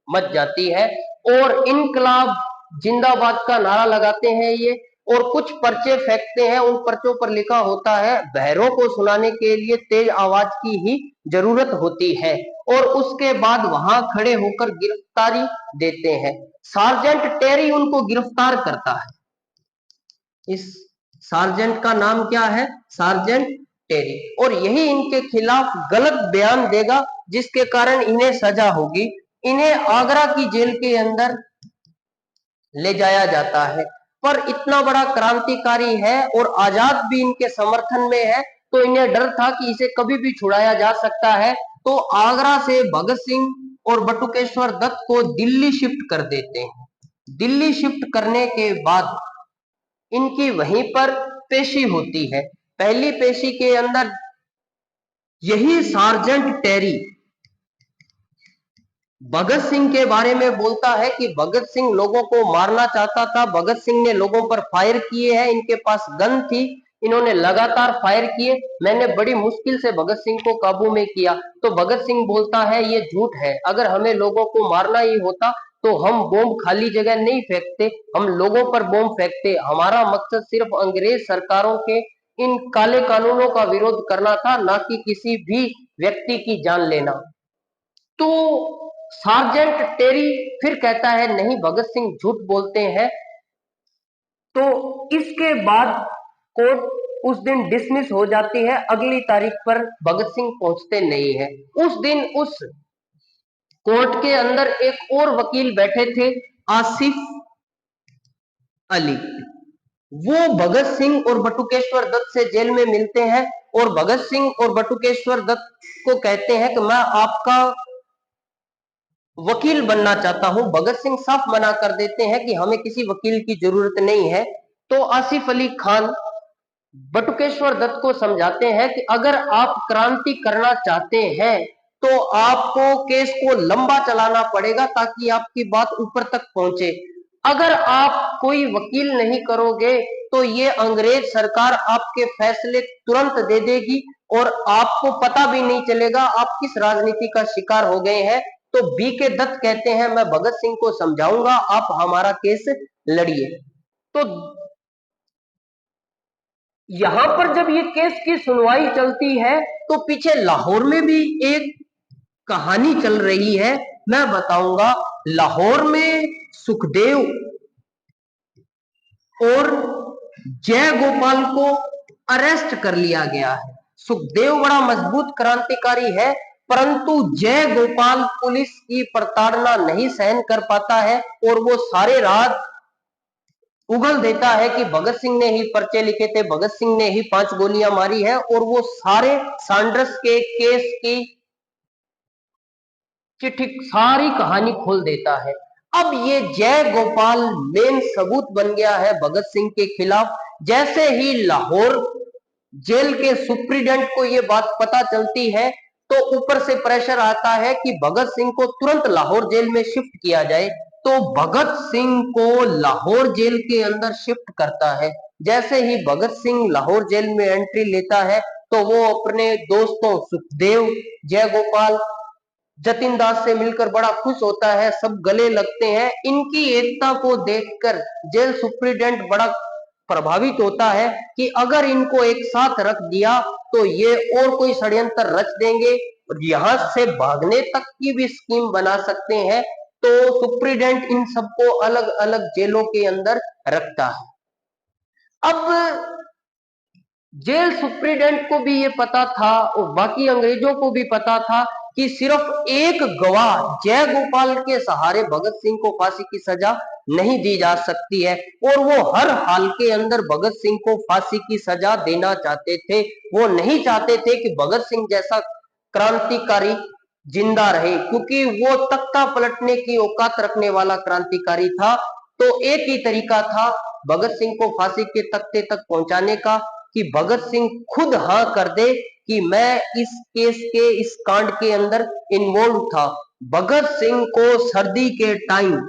मच जाती है। और इनकलाब जिंदाबाद का नारा लगाते हैं ये, और कुछ पर्चे फेंकते हैं। उन पर्चों पर लिखा होता है बहरों को सुनाने के लिए तेज आवाज की ही जरूरत होती है। और उसके बाद वहां खड़े होकर गिरफ्तारी देते हैं। सार्जेंट टेरी उनको गिरफ्तार करता है। इस सार्जेंट का नाम क्या है? सार्जेंट टेरी। और यही इनके खिलाफ गलत बयान देगा जिसके कारण इन्हें सजा होगी। इन्हें आगरा की जेल के अंदर ले जाया जाता है। पर इतना बड़ा क्रांतिकारी है और आजाद भी इनके समर्थन में है, तो इन्हें डर था कि इसे कभी भी छुड़ाया जा सकता है। तो आगरा से भगत सिंह और बटुकेश्वर दत्त को दिल्ली शिफ्ट कर देते हैं। दिल्ली शिफ्ट करने के बाद इनकी वहीं पर पेशी होती है। पहली पेशी के अंदर यही सार्जेंट टेरी भगत सिंह के बारे में बोलता है कि भगत सिंह लोगों को मारना चाहता था, भगत सिंह ने लोगों पर फायर किए हैं, इनके पास गन थी, इन्होंने लगातार फायर किए, मैंने बड़ी मुश्किल से भगत सिंह को काबू में किया। तो भगत सिंह बोलता है ये झूठ है, अगर हमें लोगों को मारना ही होता तो हम बम खाली जगह नहीं फेंकते, हम लोगों पर बम फेंकते। हमारा मकसद सिर्फ अंग्रेज सरकारों के इन काले कानूनों का विरोध करना था, ना कि किसी भी व्यक्ति की जान लेना। तो सार्जेंट टेरी फिर कहता है नहीं, भगत सिंह झूठ बोलते हैं। तो इसके बाद कोर्ट उस दिन डिसमिस हो जाती है। अगली तारीख पर भगत सिंह पहुंचते नहीं है। उस दिन उस कोर्ट के अंदर एक और वकील बैठे थे, आसिफ अली। वो भगत सिंह और बटुकेश्वर दत्त से जेल में मिलते हैं और भगत सिंह और बटुकेश्वर दत्त को कहते हैं कि मैं आपका वकील बनना चाहता हूं। भगत सिंह साफ मना कर देते हैं कि हमें किसी वकील की जरूरत नहीं है। तो आसिफ अली खान बटुकेश्वर दत्त को समझाते हैं कि अगर आप क्रांति करना चाहते हैं तो आपको केस को लंबा चलाना पड़ेगा ताकि आपकी बात ऊपर तक पहुंचे। अगर आप कोई वकील नहीं करोगे तो ये अंग्रेज सरकार आपके फैसले तुरंत दे देगी और आपको पता भी नहीं चलेगा आप किस राजनीति का शिकार हो गए हैं। तो बी के दत्त कहते हैं मैं भगत सिंह को समझाऊंगा, आप हमारा केस लड़िए। तो यहां पर जब ये केस की सुनवाई चलती है तो पीछे लाहौर में भी एक कहानी चल रही है, मैं बताऊंगा। लाहौर में सुखदेव और जय गोपाल को अरेस्ट कर लिया गया है। सुखदेव बड़ा मजबूत क्रांतिकारी है, परंतु जय गोपाल पुलिस की प्रताड़ना नहीं सहन कर पाता है और वो सारे रात उगल देता है कि भगत सिंह ने ही पर्चे लिखे थे, भगत सिंह ने ही 5 गोलियां मारी है, और वो सारे सैंडर्स के केस की चिट्ठी सारी कहानी खोल देता है। अब ये जय गोपाल मेन सबूत बन गया है भगत सिंह के खिलाफ। जैसे ही लाहौर जेल के सुप्रीडेंट को ये बात पता चलती है तो ऊपर से प्रेशर आता है कि भगत सिंह को तुरंत लाहौर जेल में शिफ्ट किया जाए। तो भगत सिंह को लाहौर जेल के अंदर शिफ्ट करता है। जैसे ही भगत सिंह लाहौर जेल में एंट्री लेता है तो वो अपने दोस्तों सुखदेव, जय गोपाल, जतिन दास से मिलकर बड़ा खुश होता है, सब गले लगते हैं। इनकी एकता को देखकर जेल सुप्रीडेंट बड़ा प्रभावित होता है कि अगर इनको एक साथ रख दिया तो ये और कोई षड्यंत्र रच देंगे और यहां से भागने तक की भी स्कीम बना सकते हैं। तो सुप्रीडेंट इन सबको अलग अलग जेलों के अंदर रखता है। अब जेल सुप्रीडेंट को भी ये पता था और बाकी अंग्रेजों को भी पता था कि सिर्फ एक गवाह जय गोपाल के सहारे भगत सिंह को फांसी की सजा नहीं दी जा सकती है, और वो हर हाल के अंदर भगत सिंह को फांसी की सजा देना चाहते थे। वो नहीं चाहते थे कि भगत सिंह जैसा क्रांतिकारी जिंदा रहे, क्योंकि वो तख्ता पलटने की औकात रखने वाला क्रांतिकारी था। तो एक ही तरीका था भगत सिंह को फांसी के तख्ते तक पहुंचाने का कि भगत सिंह खुद हाँ कर दे कि मैं इस केस के इस कांड के अंदर इन्वॉल्व था। भगत सिंह को सर्दी के टाइम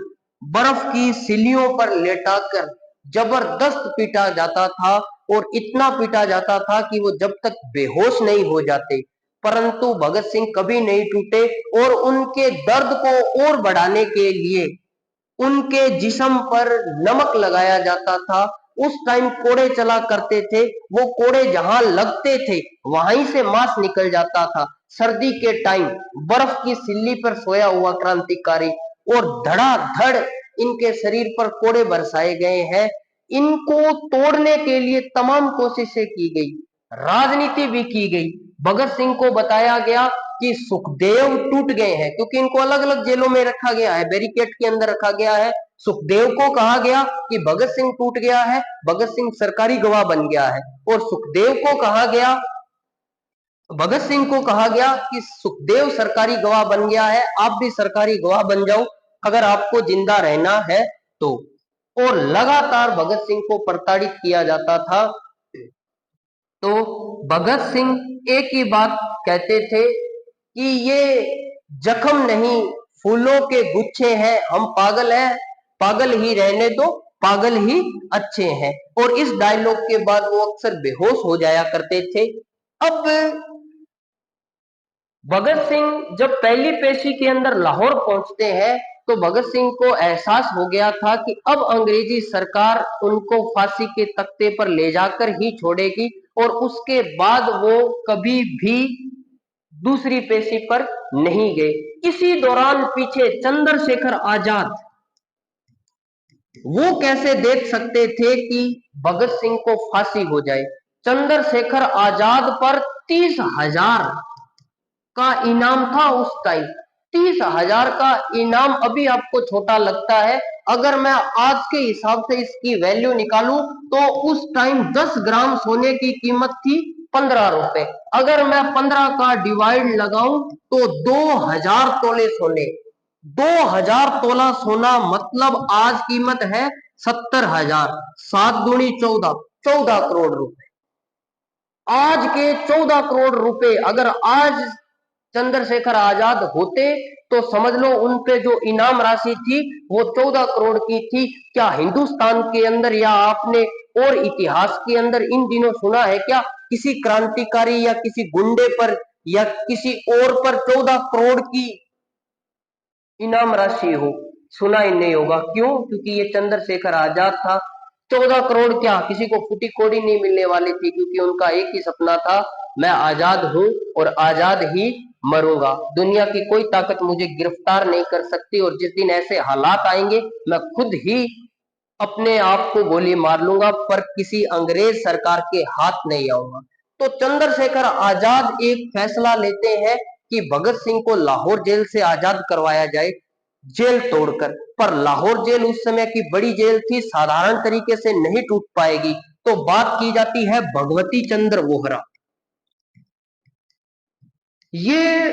बर्फ की सिल्लियों पर लेटाकर जबरदस्त पीटा जाता था, और इतना पीटा जाता था कि वो जब तक बेहोश नहीं हो जाते, परंतु भगत सिंह कभी नहीं टूटे। और उनके दर्द को और बढ़ाने के लिए उनके जिस्म पर नमक लगाया जाता था। उस टाइम कोड़े चला करते थे, वो कोड़े जहां लगते थे वहीं से मांस निकल जाता था। सर्दी के टाइम बर्फ की सिल्ली पर सोया हुआ क्रांतिकारी, और धड़ाधड़ इनके शरीर पर कोड़े बरसाए गए हैं। इनको तोड़ने के लिए तमाम कोशिशें की गई, राजनीति भी की गई। भगत सिंह को बताया गया कि सुखदेव टूट गए हैं, क्योंकि इनको अलग अलग जेलों में रखा गया है, बैरिकेड के अंदर रखा गया है। सुखदेव को कहा गया कि भगत सिंह टूट गया है, भगत सिंह सरकारी गवाह बन गया है, और सुखदेव को कहा गया, भगत सिंह को कहा गया कि सुखदेव सरकारी गवाह बन गया है, आप भी सरकारी गवाह बन जाओ अगर आपको जिंदा रहना है तो। और लगातार भगत सिंह को प्रताड़ित किया जाता था। तो भगत सिंह एक ही बात कहते थे कि ये जख्म नहीं फूलों के गुच्छे हैं, हम पागल हैं, पागल ही रहने दो, पागल ही अच्छे हैं। और इस डायलॉग के बाद वो अक्सर बेहोश हो जाया करते थे। अब भगत सिंह जब पहली पेशी के अंदर लाहौर पहुंचते हैं तो भगत सिंह को एहसास हो गया था कि अब अंग्रेजी सरकार उनको फांसी के तख्ते पर ले जाकर ही छोड़ेगी, और उसके बाद वो कभी भी दूसरी पेशी पर नहीं गए। इसी दौरान पीछे चंद्रशेखर आजाद, वो कैसे देख सकते थे कि भगत सिंह को फांसी हो जाए। चंद्रशेखर आजाद पर 30,000 का इनाम था उस टाइम। 30,000 का इनाम अभी आपको छोटा लगता है, अगर मैं आज के हिसाब से इसकी वैल्यू निकालूं तो उस टाइम 10 ग्राम सोने की कीमत थी 15 रुपए। अगर मैं 15 का डिवाइड लगाऊं तो 2000 तोले सोने, 2000 तोला सोना मतलब आज कीमत है 70,000। 7 दूनी 14, 14 करोड़ रुपए। आज के 14 करोड़ रुपए अगर आज चंद्रशेखर आजाद होते तो समझ लो उन पे जो इनाम राशि थी वो 14 करोड़ की थी। क्या हिंदुस्तान के अंदर या आपने और इतिहास के अंदर इन दिनों सुना है क्या किसी क्रांतिकारी या किसी गुंडे पर या किसी और पर 14 करोड़ की इनाम राशि हो? सुना ही नहीं होगा। क्यों? क्योंकि ये चंद्रशेखर आजाद था। 14 करोड़ क्या किसी को फूटी कोड़ी नहीं मिलने वाली थी, क्योंकि उनका एक ही सपना था, मैं आजाद हूं और आजाद ही मरूंगा। दुनिया की कोई ताकत मुझे गिरफ्तार नहीं कर सकती और जिस दिन ऐसे हालात आएंगे मैं खुद ही अपने आप को गोली मार लूंगा, पर किसी अंग्रेज सरकार के हाथ नहीं आऊंगा। तो चंद्रशेखर आजाद एक फैसला लेते हैं कि भगत सिंह को लाहौर जेल से आजाद करवाया जाए, जेल तोड़कर। पर लाहौर जेल उस समय की बड़ी जेल थी, साधारण तरीके से नहीं टूट पाएगी। तो बात की जाती है भगवती चंद्र वोहरा। ये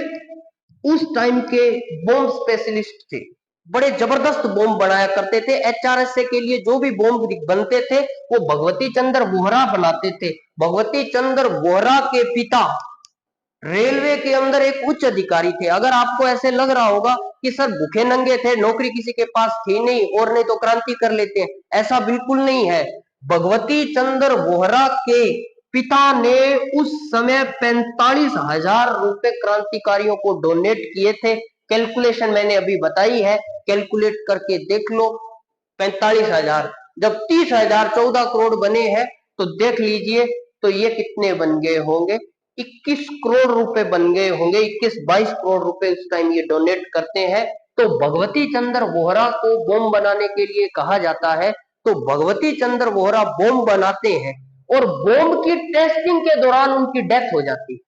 उस टाइम के बॉम्ब स्पेशलिस्ट थे, बड़े जबरदस्त बॉम्ब बनाया करते थे। एचआरएसए के लिए जो भी बॉम्ब बनते थे वो भगवती चंद्र वोहरा बनाते थे। भगवती चंद्र वोहरा के पिता रेलवे के अंदर एक उच्च अधिकारी थे। अगर आपको ऐसे लग रहा होगा कि सर भूखे नंगे थे, नौकरी किसी के पास थी नहीं और नहीं तो क्रांति कर लेते हैं, ऐसा बिल्कुल नहीं है। भगवती चंद्र वोहरा के पिता ने उस समय 45,000 रुपए क्रांतिकारियों को डोनेट किए थे। कैलकुलेशन मैंने अभी बताई है, कैलकुलेट करके देख लो। 45,000 जब 30,000 14 करोड़ बने हैं तो देख लीजिए तो ये कितने बन गए होंगे? 21 करोड़ रुपए बन गए होंगे। 21-22 करोड़ रुपए उस टाइम ये डोनेट करते हैं। तो भगवती चंद्र वोहरा को बॉम्ब बनाने के लिए कहा जाता है। तो भगवती चंद्र वोहरा बॉम्ब बनाते हैं और बॉम्ब की टेस्टिंग के दौरान उनकी डेथ हो जाती है।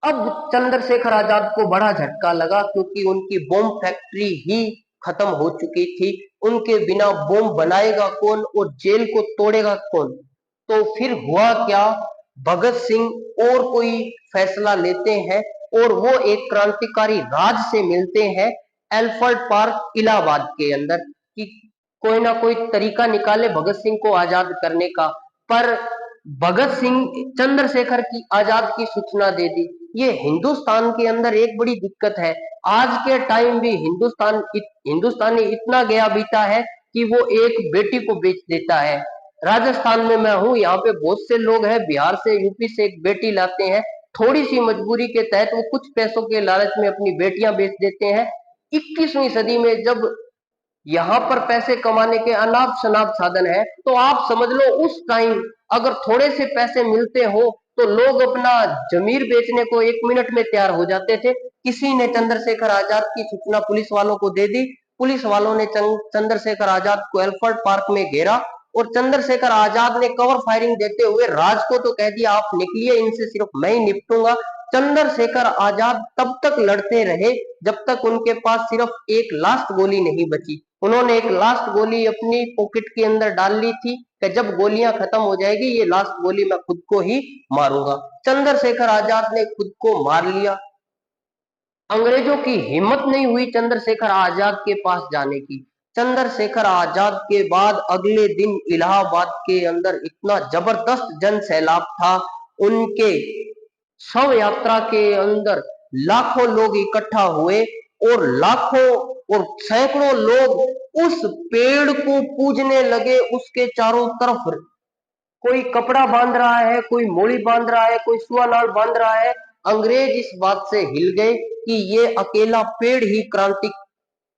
अब चंद्रशेखर आजाद को बड़ा झटका लगा, क्योंकि उनकी बॉम्ब फैक्ट्री ही खत्म हो चुकी थी। उनके बिना बॉम्ब बनाएगा कौन और जेल को तोड़ेगा कौन? तो फिर हुआ क्या, भगत सिंह और कोई फैसला लेते हैं और वो एक क्रांतिकारी राज से मिलते हैं एल्फर्ड पार्क इलाहाबाद के अंदर, कि कोई ना कोई तरीका निकाले भगत सिंह को आजाद करने का। पर भगत सिंह चंद्रशेखर की आजाद की सूचना दे दी। ये हिंदुस्तान के अंदर एक बड़ी दिक्कत है। आज के टाइम भी हिंदुस्तानी इतना गया बीता है कि वो एक बेटी को बेच देता है। राजस्थान में मैं हूँ, यहाँ पे बहुत से लोग हैं बिहार से यूपी से एक बेटी लाते हैं, थोड़ी सी मजबूरी के तहत वो कुछ पैसों के लालच में अपनी बेटियां बेच देते हैं। 21वीं सदी में जब यहाँ पर पैसे कमाने के अनाप शनाप साधन है, तो आप समझ लो उस टाइम अगर थोड़े से पैसे मिलते हो तो लोग अपना जमीर बेचने को 1 मिनट में तैयार हो जाते थे। किसी ने चंद्रशेखर आजाद की सूचना पुलिस वालों को दे दी। पुलिस वालों ने चंद्रशेखर आजाद को एल्फर्ड पार्क में घेरा और चंद्रशेखर आजाद ने कवर फायरिंग देते हुए राज को तो कह दिया आप निकलिए, इनसे सिर्फ मैं ही निपटूंगा। चंद्रशेखर आजाद तब तक लड़ते रहे जब तक उनके पास सिर्फ एक लास्ट गोली नहीं बची। उन्होंने एक लास्ट गोली अपनी पॉकेट के अंदर डाल ली थी कि जब गोलियां खत्म हो जाएगी ये लास्ट गोली मैं खुद को ही मारूंगा। चंद्रशेखर आजाद ने खुद को मार लिया। अंग्रेजों की हिम्मत नहीं हुई चंद्रशेखर आजाद के पास जाने की। चंद्रशेखर आजाद के बाद अगले दिन इलाहाबाद के अंदर इतना जबरदस्त जन सैलाब था, उनके शव यात्रा के अंदर लाखों लोग इकट्ठा हुए और लाखों और सैकड़ों लोग उस पेड़ को पूजने लगे। उसके चारों तरफ कोई कपड़ा बांध रहा है, कोई मोड़ी बांध रहा है, कोई सुआनाल बांध रहा है। अंग्रेज इस बात से हिल गए कि ये अकेला पेड़ ही क्रांति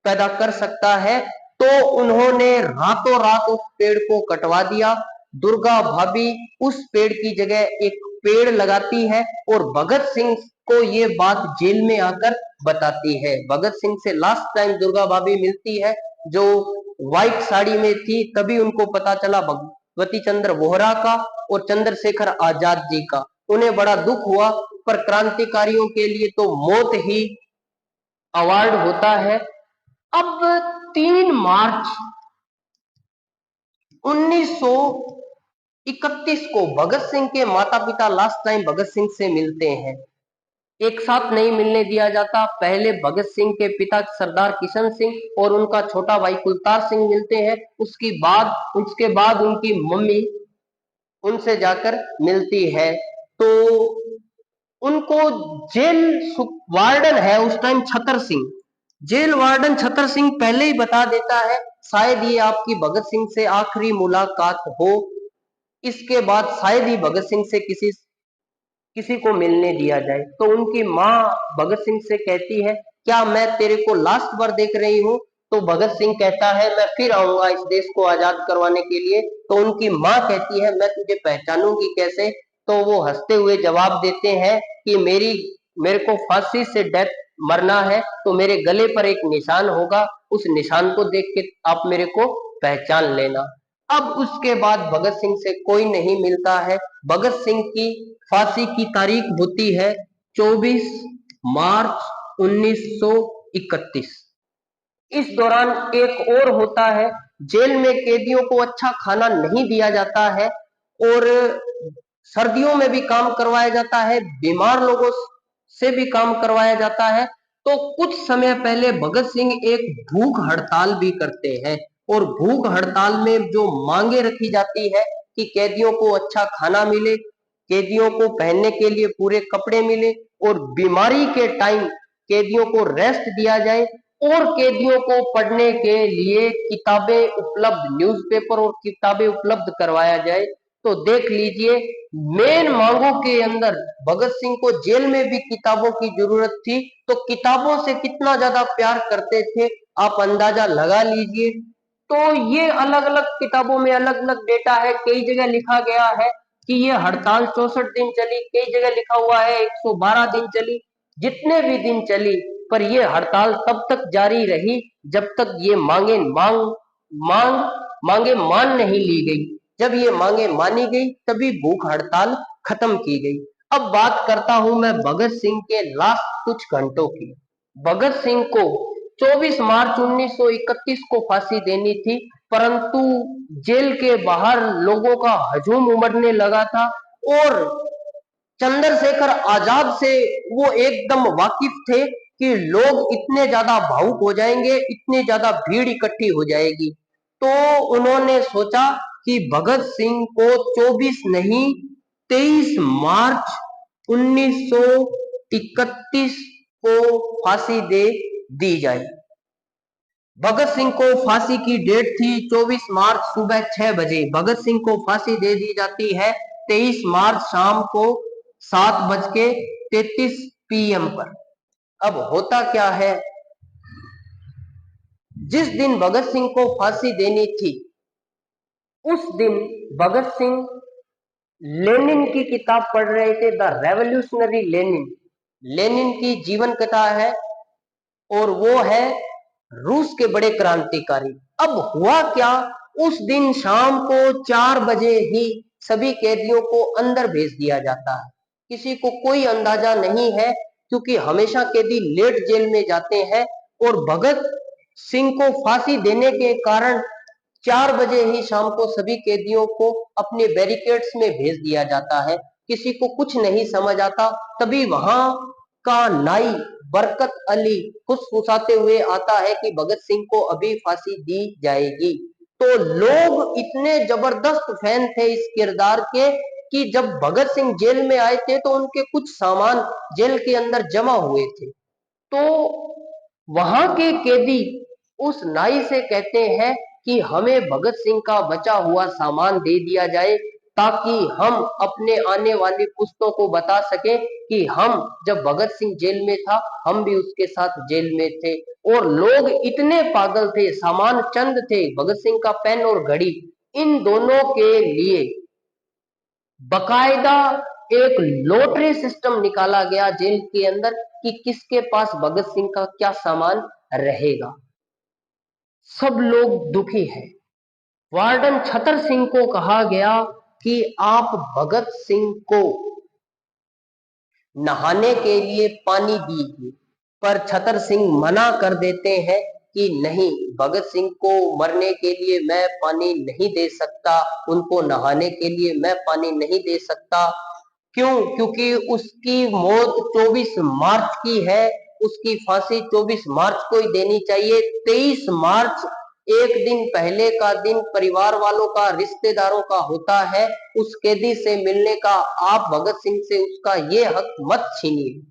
पैदा कर सकता है। तो उन्होंने रातों रात उस पेड़ को कटवा दिया। दुर्गा भाभी उस पेड़ की जगह एक पेड़ लगाती है और भगत सिंह को ये बात जेल में आकर बताती है। भगत सिंह से लास्ट टाइम दुर्गा भाभी मिलती है जो व्हाइट साड़ी में थी, तभी उनको पता चला भगवती चंद्र वोहरा का और चंद्रशेखर आजाद जी का। उन्हें बड़ा दुख हुआ, पर क्रांतिकारियों के लिए तो मौत ही अवार्ड होता है। अब 3 मार्च 1931 को भगत सिंह के माता पिता लास्ट टाइम भगत सिंह से मिलते हैं। एक साथ नहीं मिलने दिया जाता। पहले भगत सिंह के पिता सरदार किशन सिंह और उनका छोटा भाई कुलतार सिंह मिलते हैं। उसके बाद उनकी मम्मी उनसे जाकर मिलती है। तो उनको जेल वार्डन है उस time Chhatar Singh, jail warden Chhatar Singh पहले ही बता देता है शायद ये आपकी भगत सिंह से आखिरी मुलाकात हो, इसके बाद शायद ही भगत सिंह से किसी किसी को मिलने दिया जाए। तो उनकी माँ भगत सिंह से कहती है क्या मैं तेरे को लास्ट बार देख रही हूँ? तो भगत सिंह कहता है मैं फिर आऊंगा इस देश को आजाद करवाने के लिए। तो उनकी माँ कहती है मैं तुझे पहचानूंगी कैसे? तो वो हंसते हुए जवाब देते हैं कि मेरे को फांसी से डेथ मरना है, तो मेरे गले पर एक निशान होगा, उस निशान को देख के आप मेरे को पहचान लेना। अब उसके बाद भगत सिंह से कोई नहीं मिलता है। भगत सिंह की फांसी की तारीख होती है 24 मार्च 1931। इस दौरान एक और होता है, जेल में कैदियों को अच्छा खाना नहीं दिया जाता है और सर्दियों में भी काम करवाया जाता है, बीमार लोगों से भी काम करवाया जाता है। तो कुछ समय पहले भगत सिंह एक भूख हड़ताल भी करते हैं और भूख हड़ताल में जो मांगे रखी जाती है कि कैदियों को अच्छा खाना मिले, कैदियों को पहनने के लिए पूरे कपड़े मिले और बीमारी के टाइम कैदियों को रेस्ट दिया जाए और कैदियों को पढ़ने के लिए किताबें उपलब्ध, न्यूज़पेपर और किताबें उपलब्ध करवाया जाए। तो देख लीजिए मेन मांगों के अंदर भगत सिंह को जेल में भी किताबों की जरूरत थी, तो किताबों से कितना ज्यादा प्यार करते थे आप अंदाजा लगा लीजिए। तो ये अलग अलग किताबों में अलग अलग डेटा है, कई जगह लिखा गया है कि ये हड़ताल 64 दिन चली, कई जगह लिखा हुआ है 112 दिन चली। जितने भी दिन चली पर ये हड़ताल तब तक जारी रही जब तक ये मांगे मान नहीं ली गई। जब ये मांगे मानी गई तभी भूख हड़ताल खत्म की गई। अब बात करता हूं मैं भगत सिंह के लास्ट कुछ घंटों की। भगत सिंह को 24 मार्च 1931 को फांसी देनी थी, परंतु जेल के बाहर लोगों का हजूम उमड़ने लगा था और चंद्रशेखर आजाद से वो एकदम वाकिफ थे कि लोग इतने ज्यादा भावुक हो जाएंगे, इतनी ज्यादा भीड़ इकट्ठी हो जाएगी। तो उन्होंने सोचा कि भगत सिंह को 24 नहीं 23 मार्च 1931 को फांसी दे दी जाए। भगत सिंह को फांसी की डेट थी 24 मार्च सुबह 6 बजे। भगत सिंह को फांसी दे दी जाती है 23 मार्च शाम को 7:33 PM पर। अब होता क्या है, जिस दिन भगत सिंह को फांसी देनी थी उस दिन भगत सिंह लेनिन की किताब पढ़ रहे थे, द रेवोल्यूशनरी लेनिन। लेनिन की जीवन कथा है और वो है रूस के बड़े क्रांतिकारी। अब हुआ क्या, उस दिन शाम को 4 बजे ही सभी कैदियों को अंदर भेज दिया जाता है। किसी को कोई अंदाजा नहीं है क्योंकि हमेशा कैदी लेट जेल में जाते हैं और भगत सिंह को फांसी देने के कारण 4 बजे ही शाम को सभी कैदियों को अपने बैरिकेड्स में भेज दिया जाता है। किसी को कुछ नहीं समझ आता। तभी वहां का नाई बरकत अली फुसफुसाते हुए आता है कि भगत सिंह को अभी फांसी दी जाएगी। तो लोग इतने जबरदस्त फैन थे इस किरदार के कि जब भगत सिंह जेल में आए थे तो उनके कुछ सामान जेल के अंदर जमा हुए थे। तो वहां के कैदी उस नाई से कहते हैं कि हमें भगत सिंह का बचा हुआ सामान दे दिया जाए ताकि हम अपने आने वाली पुश्तों को बता सके कि हम जब भगत सिंह जेल में था हम भी उसके साथ जेल में थे। और लोग इतने पागल थे, सामान चंद थे, भगत सिंह का पेन और घड़ी, इन दोनों के लिए बकायदा एक लॉटरी सिस्टम निकाला गया जेल के अंदर कि किसके पास भगत सिंह का क्या सामान रहेगा। सब लोग दुखी हैं। वार्डन छतर सिंह को कहा गया कि आप भगत सिंह को नहाने के लिए पानी दीजिए, पर छतर सिंह मना कर देते हैं कि नहीं, भगत सिंह को मरने के लिए मैं पानी नहीं दे सकता, उनको नहाने के लिए मैं पानी नहीं दे सकता। क्यों? क्योंकि उसकी मौत 24 मार्च की है, उसकी फांसी 24 मार्च को ही देनी चाहिए। 23 मार्च एक दिन पहले का दिन परिवार वालों का, रिश्तेदारों का होता है। उस कैदी से मिलने का आप भगत सिंह से उसका ये हक मत छीनिए।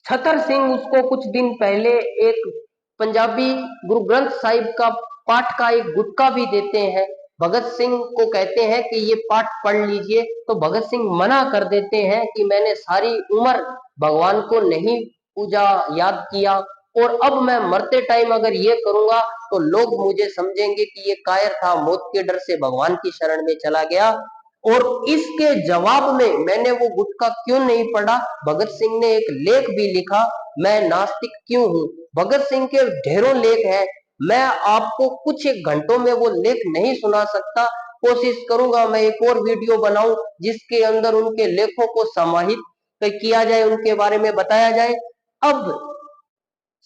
छतर सिंह उसको कुछ दिन पहले एक पंजाबी गुरु ग्रंथ साहिब का पाठ का एक गुटका भी देते हैं। भगत सिंह को कहते हैं कि ये पाठ पढ़ लीजिए, तो भगत सिंह मना कर देते हैं कि मैंने सारी उम्र भगवान को नहीं पूजा, याद किया, और अब मैं मरते टाइम अगर ये करूंगा तो लोग मुझे समझेंगे कि ये कायर था, मौत के डर से भगवान की शरण में चला गया। और इसके जवाब में मैंने वो गुटका क्यों नहीं पढ़ा, भगत सिंह ने एक लेख भी लिखा, मैं नास्तिक क्यों हूं। भगत सिंह के ढेरों लेख हैं, मैं आपको कुछ एक घंटों में वो लेख नहीं सुना सकता। कोशिश करूंगा मैं एक और वीडियो बनाऊं जिसके अंदर उनके लेखों को समाहित किया जाए, उनके बारे में बताया जाए। अब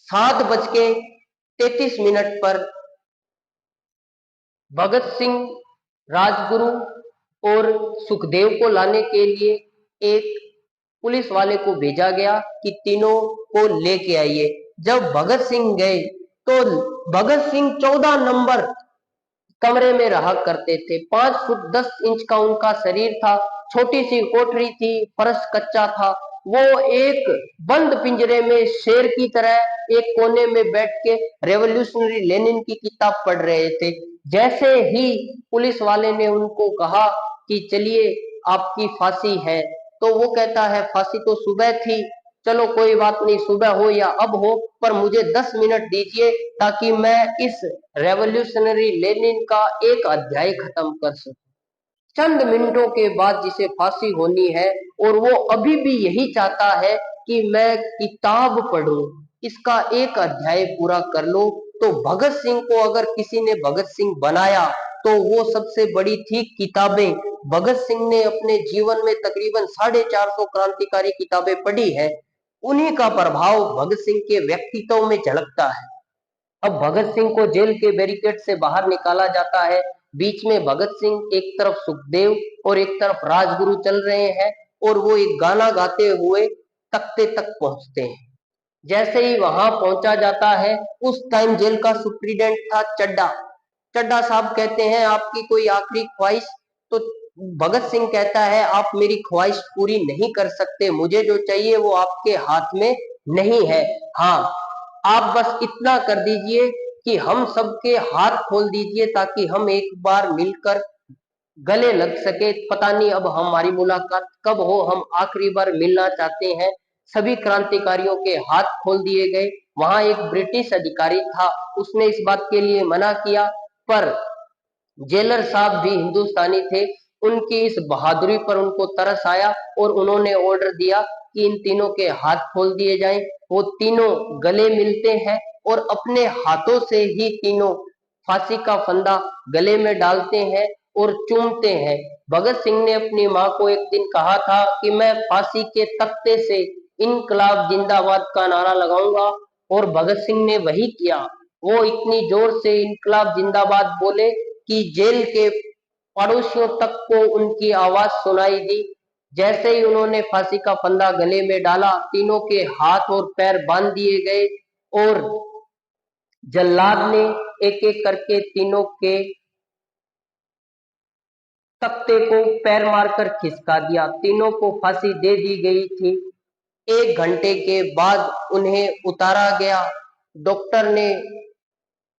7:33 पर भगत सिंह, राजगुरु और सुखदेव को लाने के लिए एक पुलिस वाले को भेजा गया कि तीनों को लेके आइए। जब भगत सिंह गए तो भगत सिंह 14 नंबर कमरे में रहा करते थे। 5 फुट 10 इंच का उनका शरीर था, छोटी सी कोठरी थी, फर्श कच्चा था। वो एक बंद पिंजरे में शेर की तरह एक कोने में बैठ के रेवोल्यूशनरी लेनिन की किताब पढ़ रहे थे। जैसे ही पुलिस वाले ने उनको कहा कि चलिए आपकी फांसी है, तो वो कहता है फांसी तो सुबह थी, चलो कोई बात नहीं, सुबह हो या अब हो, पर मुझे 10 मिनट दीजिए ताकि मैं इस रेवोल्यूशनरी लेनिन का एक अध्याय खत्म कर सकूं। चंद मिनटों के बाद जिसे फांसी होनी है और वो अभी भी यही चाहता है कि मैं किताब पढ़ूं, इसका एक अध्याय पूरा कर लो। तो भगत सिंह को अगर किसी ने भगत सिंह बनाया तो वो सबसे बड़ी थी किताबें। भगत सिंह ने अपने जीवन में तकरीबन 450 क्रांतिकारी किताबें पढ़ी है, उन्हीं का प्रभाव भगत सिंह के व्यक्तित्व में झलकता है। अब भगत सिंह को जेल के बैरिकेड से बाहर निकाला जाता है। बीच में भगत सिंह, एक तरफ सुखदेव और एक तरफ राजगुरु चल रहे हैं, और वो एक गाना गाते हुए तख्ते तक पहुंचते हैं। जैसे ही वहां पहुंचा जाता है, उस टाइम जेल का सुप्रीडेंट था चड्डा। चड्डा साहब कहते हैं आपकी कोई आखिरी ख्वाहिश, तो भगत सिंह कहता है आप मेरी ख्वाहिश पूरी नहीं कर सकते, मुझे जो चाहिए वो आपके हाथ में नहीं है। हाँ, आप बस इतना कर दीजिए कि हम सबके हाथ खोल दीजिए ताकि हम एक बार मिलकर गले लग सके। पता नहीं अब हमारी मुलाकात कब हो, हम आखिरी बार मिलना चाहते हैं। सभी क्रांतिकारियों के हाथ खोल दिए गए। वहां एक ब्रिटिश अधिकारी था, उसने इस बात के लिए मना किया, पर जेलर साहब भी हिंदुस्तानी थे, उनकी इस बहादुरी पर उनको तरस आया और उन्होंने ऑर्डर दिया कि इन तीनों के हाथ खोल दिए जाएं। वो तीनों गले मिलते हैं और अपने हाथों से ही तीनों फांसी का फंदा गले में डालते हैं और चूमते हैं। भगत सिंह ने अपनी माँ को एक दिन कहा था कि मैं फांसी के तख्ते से इनकलाब जिंदाबाद का नारा लगाऊंगा, और भगत सिंह ने वही किया। वो इतनी जोर से इनकलाब जिंदाबाद बोले कि जेल के पड़ोसियों तक को उनकी आवाज सुनाई दी। जैसे ही उन्होंने फांसी का फंदा गले में डाला, तीनों के हाथ और पैर बांध दिए गए और जल्लाद ने एक एक करके तीनों के तख्ते को पैर मारकर खिसका दिया। तीनों को फांसी दे दी गई थी। 1 घंटे के बाद उन्हें उतारा गया। डॉक्टर ने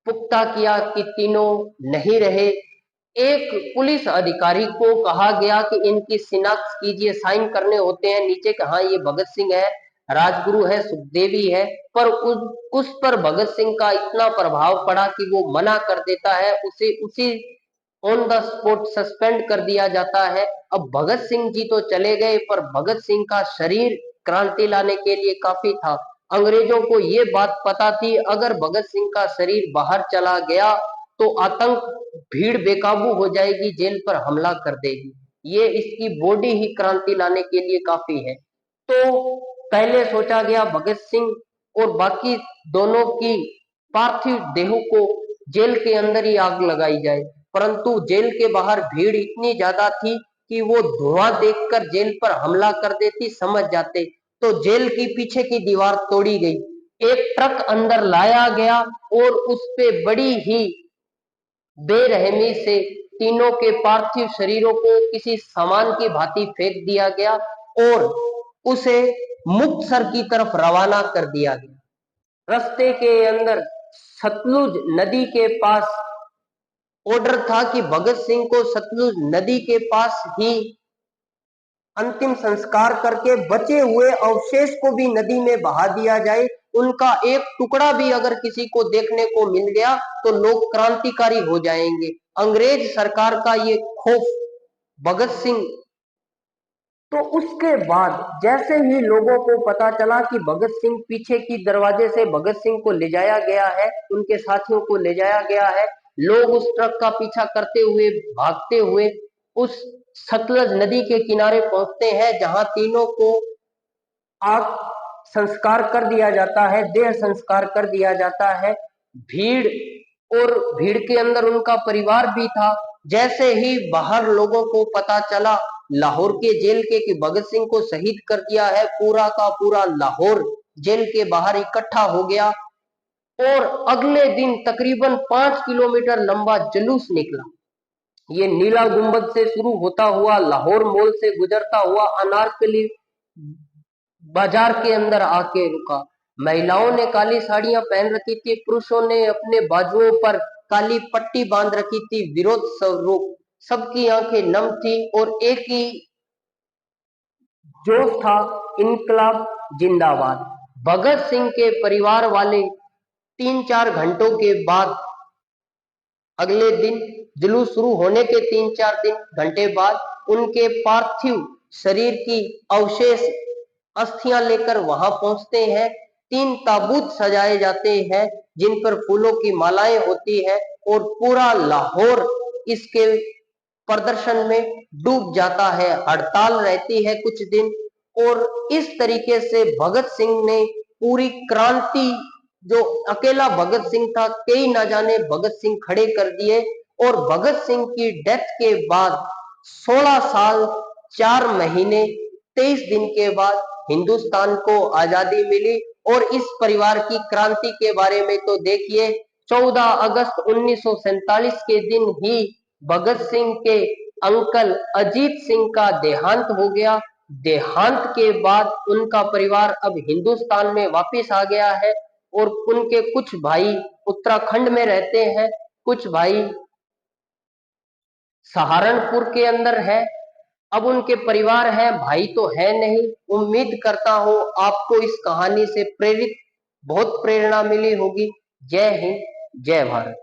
पुख्ता किया कि तीनों नहीं रहे। एक पुलिस अधिकारी को कहा गया कि इनकी शिनाख्त कीजिए, साइन करने होते हैं नीचे, कहा ये भगत सिंह है, राजगुरु है, सुखदेवी है, पर उस पर भगत सिंह का इतना प्रभाव पड़ा कि वो मना कर देता है, उसे उसी ऑन द स्पॉट सस्पेंड कर दिया जाता है। अब भगत सिंह जी तो चले गए, पर भगत सिंह का शरीर क्रांति लाने के लिए काफी था। अंग्रेजों को ये बात पता थी, अगर भगत सिंह का शरीर बाहर चला गया तो आतंक, भीड़ बेकाबू हो जाएगी, जेल पर हमला कर देगी। ये इसकी बॉडी ही क्रांति लाने के लिए काफी है। तो पहले सोचा गया भगत सिंह और बाकी दोनों की पार्थिव देहों को जेल के अंदर ही आग लगाई जाए, परंतु जेल के बाहर भीड़ इतनी ज्यादा थी कि वो धुआं देखकर जेल पर हमला कर देती, समझ जाते। तो जेल की पीछे की दीवार तोड़ी गई, एक ट्रक अंदर लाया गया और उस पे बड़ी ही बेरहमी से तीनों के पार्थिव शरीरों को किसी सामान की भांति फेंक दिया गया और उसे मुक्तसर की तरफ रवाना कर दिया गया। रास्ते के अंदर सतलुज नदी के पास ऑर्डर था कि भगत सिंह को सतलुज नदी के पास ही अंतिम संस्कार करके बचे हुए अवशेष को भी नदी में बहा दिया जाए। उनका एक टुकड़ा भी अगर किसी को देखने को मिल गया तो लोग क्रांतिकारी हो जाएंगे। अंग्रेज सरकार का ये खौफ भगत सिंह। तो उसके बाद जैसे ही लोगों को पता चला कि भगत सिंह पीछे की दरवाजे से भगत सिंह को ले जाया गया है, उनके साथियों को ले जाया गया है, लोग उस ट्रक का पीछा करते हुए भागते हुए उस सतलज नदी के किनारे पहुंचते हैं, जहां तीनों को आग संस्कार कर दिया जाता है, देह संस्कार कर दिया जाता है। भीड़ और भीड़ के अंदर उनका परिवार भी था। जैसे ही बाहर लोगों को पता चला लाहौर के जेल के कि भगत सिंह को शहीद कर दिया है, पूरा का पूरा लाहौर जेल के बाहर इकट्ठा हो गया और अगले दिन तकरीबन 5 किलोमीटर लंबा जुलूस निकला। ये नीला गुंबद से शुरू होता हुआ लाहौर मॉल से गुजरता हुआ अनारकली बाजार के अंदर आके रुका। महिलाओं ने काली साड़ियां पहन रखी थी, पुरुषों ने अपने बाजुओं पर काली पट्टी बांध रखी थी विरोध स्वरूप। सबकी आंखें नम थी और एक ही जोश था, इनकलाब जिंदाबाद। भगत सिंह के परिवार वाले 3-4 घंटों के बाद अगले दिन जुलूस शुरू होने के 3-4 घंटे बाद उनके पार्थिव शरीर की अवशेष अस्थियां लेकर वहां पहुंचते हैं। 3 ताबूत सजाए जाते हैं जिन पर फूलों की मालाएं होती है और पूरा लाहौर इसके प्रदर्शन में डूब जाता है। हड़ताल रहती है कुछ दिन और इस तरीके से भगत सिंह ने पूरी क्रांति, जो अकेला भगत सिंह था, कई ना जाने भगत सिंह खड़े कर दिए। और भगत सिंह की डेथ के बाद 16 साल 4 महीने 23 दिन के बाद हिंदुस्तान को आजादी मिली। और इस परिवार की क्रांति के बारे में तो देखिए, 14 अगस्त 1947 के दिन ही भगत सिंह के अंकल अजीत सिंह का देहांत हो गया। देहांत के बाद उनका परिवार अब हिंदुस्तान में वापस आ गया है और उनके कुछ भाई उत्तराखंड में रहते हैं, कुछ भाई सहारनपुर के अंदर है। अब उनके परिवार है, भाई तो है नहीं। उम्मीद करता हूं आपको इस कहानी से प्रेरित बहुत प्रेरणा मिली होगी। जय हिंद, जय भारत।